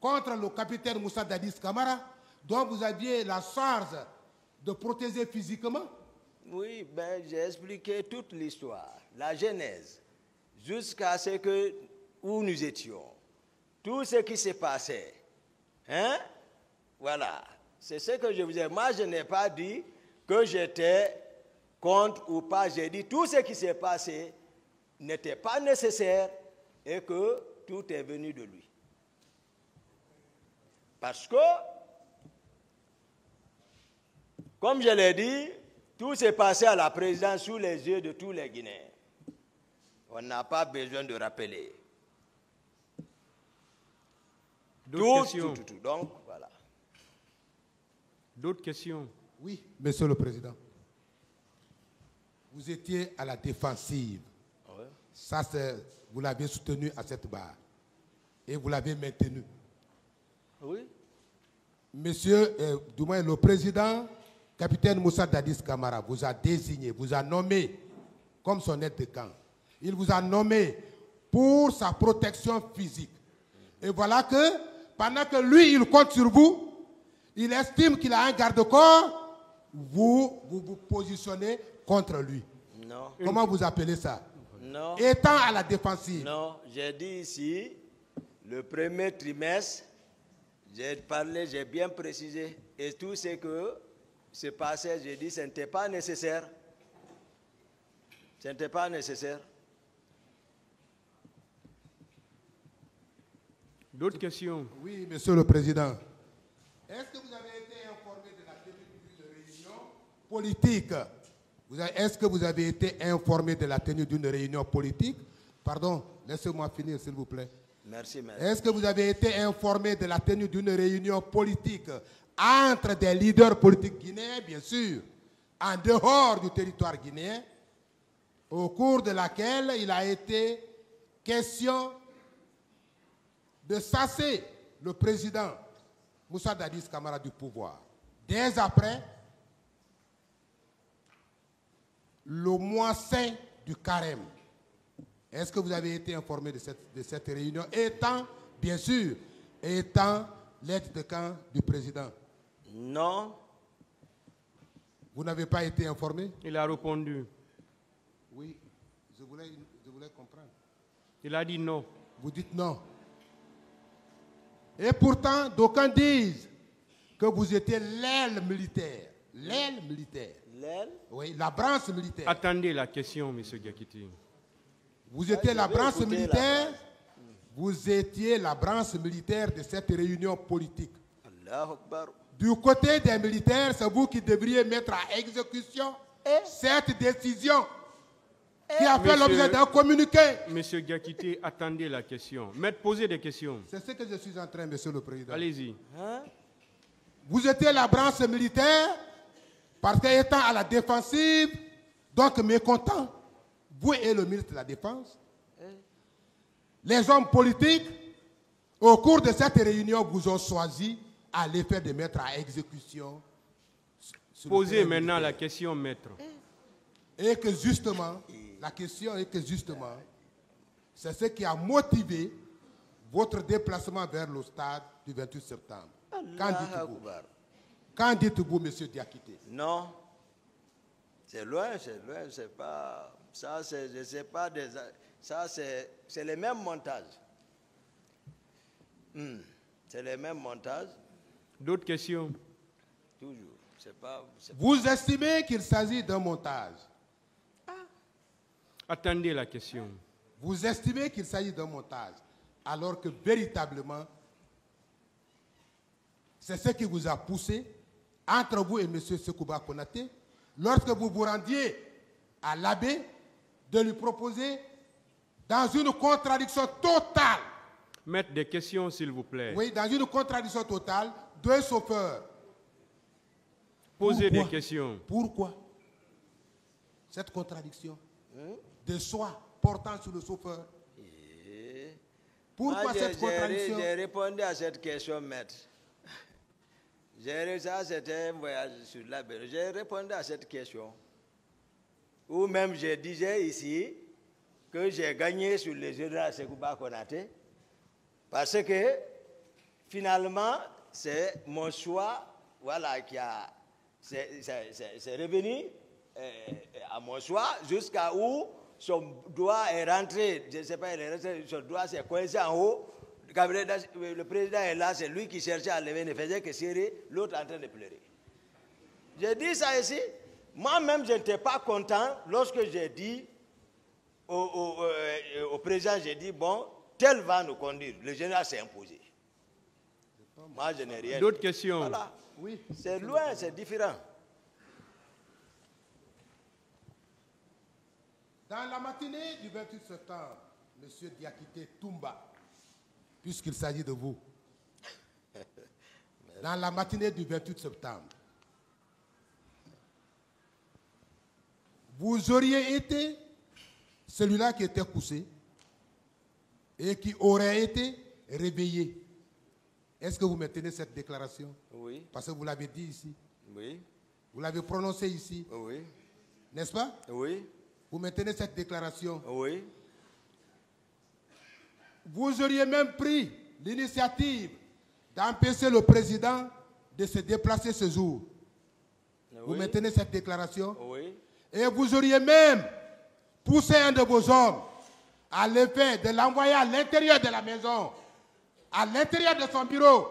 contre le capitaine Moussa Dadis Camara, dont vous aviez la charge de protéger physiquement? Oui, ben, j'ai expliqué toute l'histoire, la genèse, jusqu'à ce que, où nous étions, tout ce qui s'est passé. Hein? Voilà, c'est ce que je vous ai. Moi, je n'ai pas dit que j'étais contre ou pas. J'ai dit tout ce qui s'est passé n'était pas nécessaire et que tout est venu de lui. Parce que, comme je l'ai dit, tout s'est passé à la présidence sous les yeux de tous les Guinéens. On n'a pas besoin de rappeler. Tout. Donc, voilà. D'autres questions? Oui, Monsieur le Président. Vous étiez à la défensive. Ouais. Ça, vous l'avez soutenu à cette barre. Et vous l'avez maintenu. Oui. Monsieur, du moins le président, capitaine Moussa Dadis Camara, vous a désigné, vous a nommé comme son aide de camp. Il vous a nommé pour sa protection physique. Et voilà que, pendant que lui, il compte sur vous, il estime qu'il a un garde-corps, vous positionnez contre lui. Non. Comment vous appelez ça? Non. Étant à la défensive. Non, j'ai dit ici, le premier trimestre, j'ai parlé, j'ai bien précisé. Et tout ce que se passait, j'ai dit, ce n'était pas nécessaire. Ce n'était pas nécessaire. D'autres questions? Oui, Monsieur le Président. Est-ce que vous avez été informé de la tenue d'une réunion politique? Est-ce que vous avez été informé de la tenue d'une réunion politique? Pardon, laissez-moi finir, s'il vous plaît. Merci, merci. Est-ce que vous avez été informé de la tenue d'une réunion politique entre des leaders politiques guinéens, bien sûr, en dehors du territoire guinéen, au cours de laquelle il a été question de chasser le président Moussa Dadis Camara du pouvoir. Dès après le mois saint du carême. Est-ce que vous avez été informé de cette réunion, étant, bien sûr, étant l'aide de camp du président? Non. Vous n'avez pas été informé? Il a répondu. Oui, je voulais comprendre. Il a dit non. Vous dites non. Et pourtant, d'aucuns disent que vous étiez l'aile militaire. L'aile militaire. L'aile? Oui, la branche militaire. Attendez la question, M. Diakité. Vous étiez la branche écouter militaire. Vous étiez la branche militaire de cette réunion politique. Allahu Akbar. Du côté des militaires, c'est vous qui devriez mettre à exécution cette décision qui a fait l'objet d'un communiqué. Monsieur Diakité, attendez la question. Maître, posez des questions. C'est ce que je suis en train, Monsieur le Président. Allez-y. Hein? Vous étiez la branche militaire parce qu'étant à la défensive, donc mécontent, vous et le ministre de la Défense, les hommes politiques, au cours de cette réunion, vous ont choisi à l'effet de mettre à exécution. Posez maintenant la question, maître. Et que justement, la question est que justement, c'est ce qui a motivé votre déplacement vers le stade du 28 septembre. Qu'en dites-vous, M. Diakité? Non. C'est loin, c'est pas... Ça, je sais pas, ça, c'est les mêmes montages. C'est les mêmes montages. D'autres questions? Toujours. Vous estimez qu'il s'agit d'un montage? Attendez la question. Vous estimez qu'il s'agit d'un montage, alors que véritablement, c'est ce qui vous a poussé, entre vous et M. Sekouba Konaté, lorsque vous vous rendiez à l'abbé, de lui proposer, dans une contradiction totale. Maître, des questions, s'il vous plaît. Oui, dans une contradiction totale, deux chauffeurs. Posez des questions. Pourquoi cette contradiction de soi portant sur le chauffeur? Pourquoi cette contradiction? J'ai répondu à cette question, maître. Ça, c'était un voyage sur la Bénin. J'ai répondu à cette question. Ou même je disais ici que j'ai gagné sur le général Sekouba Konaté parce que finalement, c'est mon choix voilà, qui a... C'est revenu à mon choix jusqu'à où son doigt est rentré. Je ne sais pas, il est rentré, son doigt s'est coincé en haut. Le président est là, c'est lui qui cherchait à lever, ne faisait que serrer, l'autre en train de pleurer. J'ai dit ça ici. Moi-même, je n'étais pas content lorsque j'ai dit au président, j'ai dit, bon, tel va nous conduire. Le général s'est imposé. Moi, je n'ai rien. D'autres questions? Voilà. Oui. C'est loin, c'est différent. Dans la matinée du 28 septembre, M. Diakité Toumba, puisqu'il s'agit de vous, dans la matinée du 28 septembre, vous auriez été celui-là qui était couché et qui aurait été réveillé. Est-ce que vous maintenez cette déclaration? Oui. Parce que vous l'avez dit ici. Oui. Vous l'avez prononcé ici. Oui. N'est-ce pas? Oui. Vous maintenez cette déclaration. Oui. Vous auriez même pris l'initiative d'empêcher le président de se déplacer ce jour. Oui. Vous maintenez cette déclaration? Oui. Et vous auriez même poussé un de vos hommes à l'effet de l'envoyer à l'intérieur de la maison, à l'intérieur de son bureau.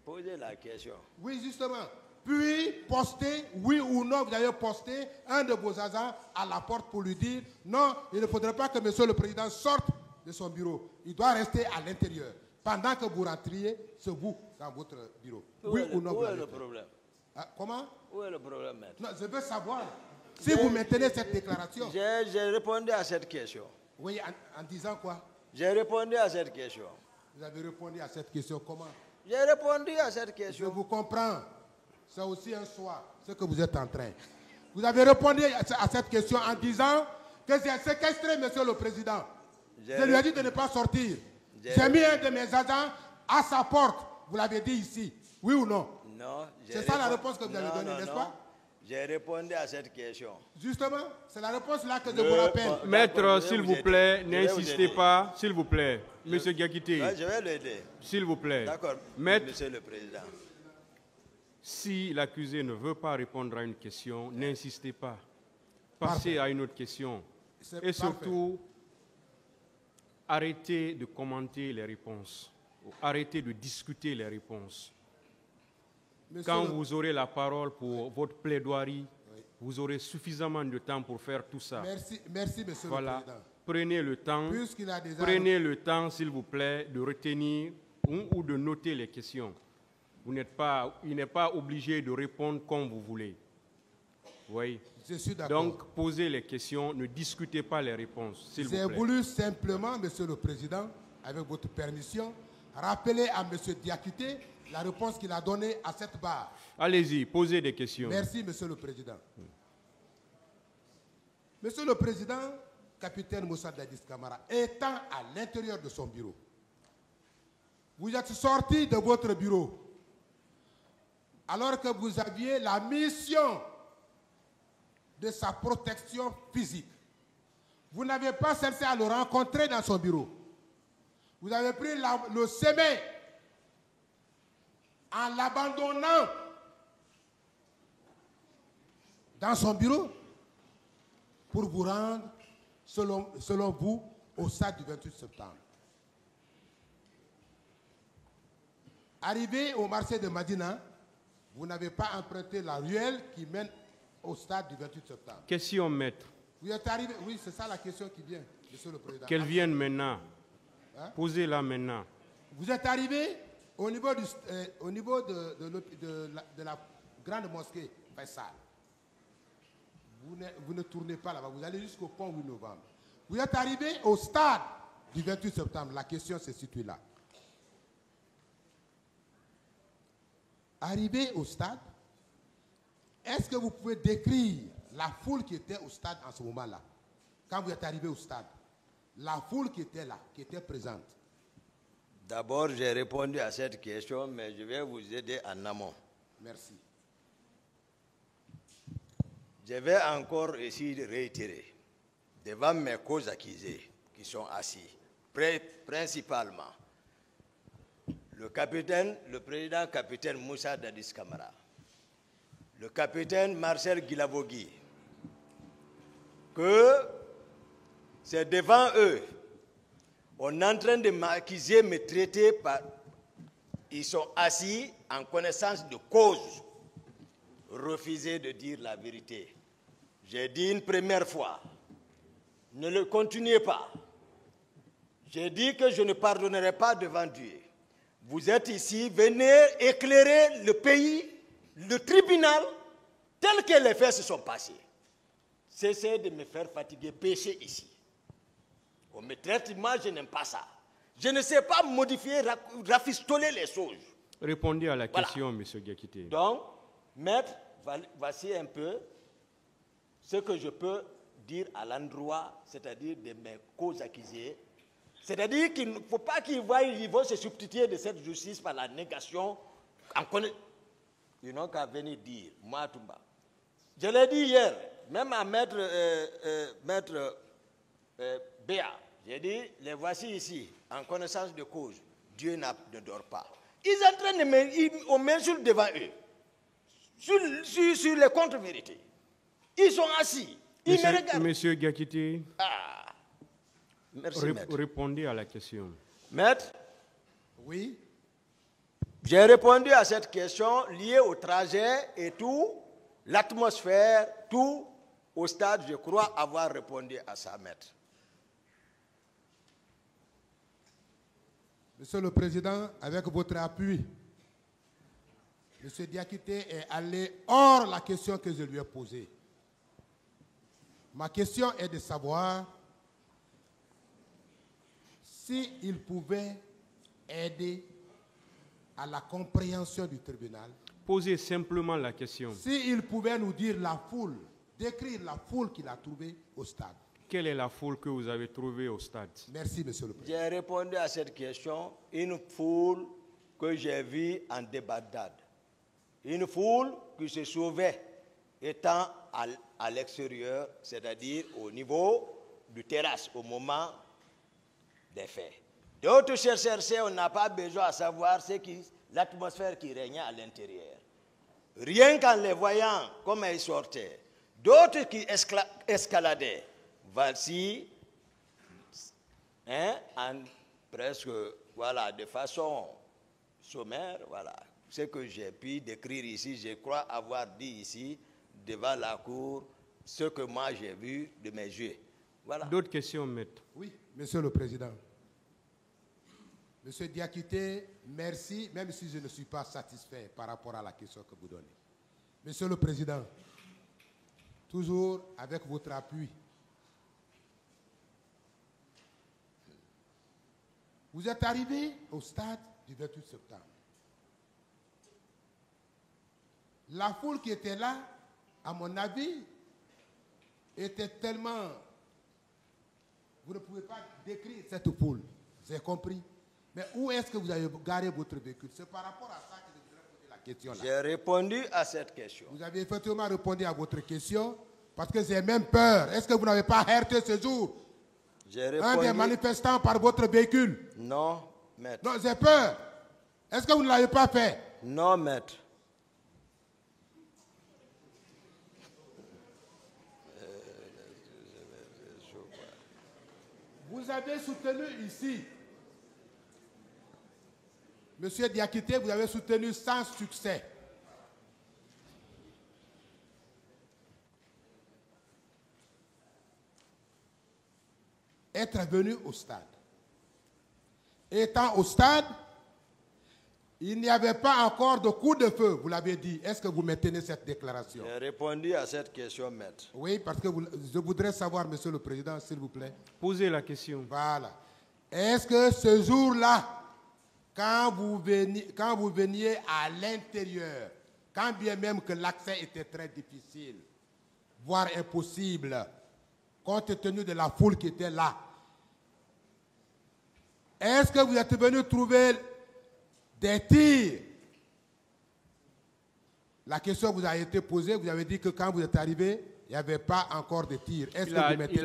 Posez la question. Oui, justement. Puis poster, oui ou non, vous avez posté un de vos agents à la porte pour lui dire non, il ne faudrait pas que monsieur le président sorte de son bureau. Il doit rester à l'intérieur. Pendant que vous rentriez, c'est vous dans votre bureau. Oui ou non? Où est le problème? Ah, comment? Où est le problème, maître? Non, je veux savoir si vous maintenez cette déclaration. J'ai répondu à cette question. Oui, en disant quoi? J'ai répondu à cette question. Vous avez répondu à cette question comment? J'ai répondu à cette Je question. vous comprends. C'est aussi un choix, ce que vous êtes en train. Vous avez répondu à cette question en disant que j'ai séquestré monsieur le président. Je lui ai dit de ne pas sortir. J'ai mis un de mes agents à sa porte. Vous l'avez dit ici. Oui ou non? Non. C'est ça la réponse que vous avez donnée, n'est-ce pas? J'ai répondu à cette question. Justement, c'est la réponse là que je vous rappelle. Maître, s'il vous plaît, n'insistez pas. S'il vous plaît. Monsieur Diakité. Je vais l'aider. S'il vous plaît. D'accord, Maître, monsieur le président. si l'accusé ne veut pas répondre à une question, n'insistez pas. Passez à une autre question. Et surtout, arrêtez de commenter les réponses. Arrêtez de discuter les réponses. Quand vous aurez la parole pour votre plaidoirie, vous aurez suffisamment de temps pour faire tout ça. Merci, monsieur le président. Prenez le temps, prenez le temps, s'il vous plaît, de retenir ou de noter les questions. Il n'est pas obligé de répondre comme vous voulez. Oui. Je suis d'accord. Donc, posez les questions, ne discutez pas les réponses, s'il vous plaît. J'ai voulu simplement, monsieur le président, avec votre permission, rappeler à monsieur Diakité la réponse qu'il a donnée à cette barre. Allez-y, posez des questions. Merci, monsieur le président. Monsieur le président, capitaine Moussa Dadis Camara, étant à l'intérieur de son bureau, vous êtes sorti de votre bureau alors que vous aviez la mission de sa protection physique. Vous n'avez pas cherché à le rencontrer dans son bureau. Vous avez pris le semé en l'abandonnant dans son bureau pour vous rendre, selon vous, au stade du 28 septembre. Arrivé au marché de Madina, vous n'avez pas emprunté la ruelle qui mène au stade du 28 septembre. Question, maître. Vous êtes arrivé, oui, c'est ça la question qui vient, monsieur le président. Qu'elle vienne maintenant. Hein? Posez-la maintenant. Vous êtes arrivé au niveau de la grande mosquée Faisal. Vous ne tournez pas là-bas, vous allez jusqu'au pont 8 novembre. Vous êtes arrivé au stade du 28 septembre. La question se situe là. Arrivé au stade, est-ce que vous pouvez décrire la foule qui était au stade en ce moment-là? Quand vous êtes arrivé au stade, la foule qui était là, qui était présente. D'abord, j'ai répondu à cette question, mais je vais vous aider en amont. Merci. Je vais encore ici réitérer devant mes causes accusés qui sont assis, principalement le président capitaine Moussa Dadis Camara, le capitaine Marcel Guilavogui, que c'est devant eux, on est en train de m'accuser, me traiter par... Ils sont assis en connaissance de cause. refusé de dire la vérité. J'ai dit une première fois, ne le continuez pas. J'ai dit que je ne pardonnerai pas devant Dieu. Vous êtes ici, venez éclairer le pays, le tribunal, tel que les faits se sont passés. Cessez de me faire fatiguer, pécher ici. On me traite, moi je n'aime pas ça. Je ne sais pas modifier, rafistoler les choses. Répondez à la question, M. Diakité. Donc, maître, voici un peu ce que je peux dire à l'endroit, c'est-à-dire de mes causes accusées. C'est-à-dire qu'il ne faut pas qu'ils voient, ils vont se substituer de cette justice par la négation. Ils n'ont qu'à venir dire, moi, Toumba. Je l'ai dit hier, même à maître Béa, j'ai dit, les voici ici, en connaissance de cause. Dieu ne dort pas. Ils sont en train de on m'insulte devant eux, sur les contre-vérités. Ils sont assis, ils me regardent. Monsieur Diakité, Merci, maître. Répondez à la question. Maître, Oui. j'ai répondu à cette question liée au trajet et tout, l'atmosphère, tout, au stade, je crois avoir répondu à ça, maître. Monsieur le Président, avec votre appui, M. Diakité est allé hors la question que je lui ai posée. Ma question est de savoir s'il pouvait aider à la compréhension du tribunal. Posez simplement la question. S'il pouvait nous dire la foule, décrire la foule qu'il a trouvée au stade. Quelle est la foule que vous avez trouvée au stade? Merci, Monsieur le Président. J'ai répondu à cette question, une foule que j'ai vue en débandade. Une foule qui se sauvait étant à l'extérieur, c'est-à-dire au niveau du terrasse, au moment des faits. D'autres chercheurs, on n'a pas besoin de savoir l'atmosphère qui régnait à l'intérieur. Rien qu'en les voyant, comme ils sortaient. D'autres qui escaladaient. Voici, presque, voilà, de façon sommaire, voilà. Ce que j'ai pu décrire ici, je crois avoir dit ici, devant la cour, ce que moi j'ai vu de mes yeux. Voilà. D'autres questions, maître? Oui, Monsieur le Président. Monsieur Diakité, merci, même si je ne suis pas satisfait par rapport à la question que vous donnez. Monsieur le Président, toujours avec votre appui, vous êtes arrivé au stade du 28 septembre. La foule qui était là, à mon avis, était tellement... Vous ne pouvez pas décrire cette foule, j'ai compris. Mais où est-ce que vous avez garé votre véhicule? C'est par rapport à ça que je voudrais poser la question là. J'ai répondu à cette question. Vous avez effectivement répondu à votre question, parce que j'ai même peur. Est-ce que vous n'avez pas heurté ce jour un des manifestants par votre véhicule? Non, maître. Non, j'ai peur. Est-ce que vous ne l'avez pas fait? Non, maître. Vous avez soutenu ici, Monsieur Diakité, vous avez soutenu sans succès. Être venu au stade. Étant au stade, il n'y avait pas encore de coup de feu, vous l'avez dit. Est-ce que vous maintenez cette déclaration? J'ai répondu à cette question, maître. Oui, parce que je voudrais savoir, Monsieur le Président, s'il vous plaît. Posez la question. Voilà. Est-ce que ce jour-là, quand vous veniez à l'intérieur, quand bien même que l'accès était très difficile, voire impossible, compte tenu de la foule qui était là, est-ce que vous êtes venu trouver des tirs? La question vous a été posée, vous avez dit que quand vous êtes arrivé, il n'y avait pas encore de tirs. Il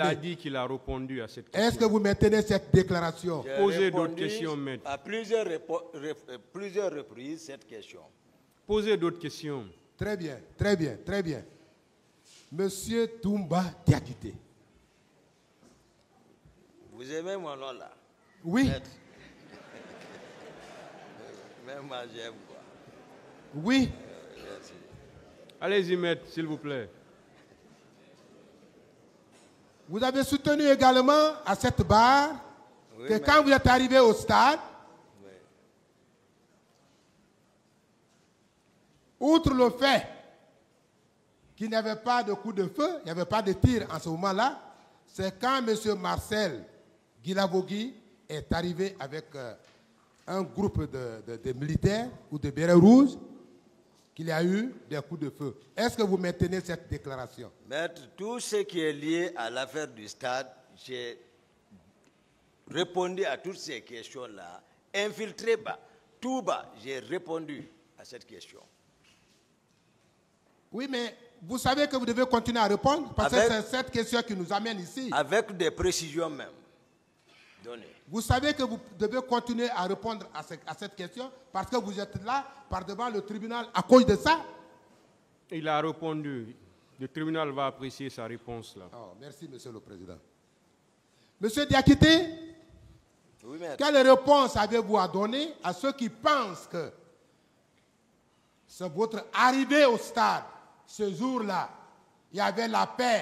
a dit qu'il a répondu à cette question. Est-ce que vous maintenez cette déclaration? Posez d'autres questions, maître. À plusieurs reprises, cette question. Posez d'autres questions. Très bien, très bien, très bien. Monsieur Toumba Diakité. Vous aimez mon nom là? Oui. Maître. Même moi j'aime quoi. Oui. Merci. Allez-y, maître, s'il vous plaît. Vous avez soutenu également à cette barre Oui, que mais- quand vous êtes arrivé au stade, Oui. outre le fait qu'il n'y avait pas de coup de feu, il n'y avait pas de tir en ce moment-là, c'est quand M. Marcel Guilavogui est arrivé avec un groupe de militaires ou de bérets rouges qu'il y a eu des coups de feu. Est-ce que vous maintenez cette déclaration? Maître, tout ce qui est lié à l'affaire du stade, j'ai répondu à toutes ces questions-là, infiltré bas, tout bas, j'ai répondu à cette question. Oui, mais vous savez que vous devez continuer à répondre parce Avec- que c'est cette question qui nous amène ici. Avec des précisions même données. Vous savez que vous devez continuer à répondre à cette question parce que vous êtes là par devant le tribunal à cause de ça. Il a répondu. Le tribunal va apprécier sa réponse là. Oh, merci, Monsieur le Président. Monsieur Diakité, Oui, maître. quelle réponse avez-vous à donner à ceux qui pensent que c'est votre arrivée au stade, ce jour-là, il y avait la paix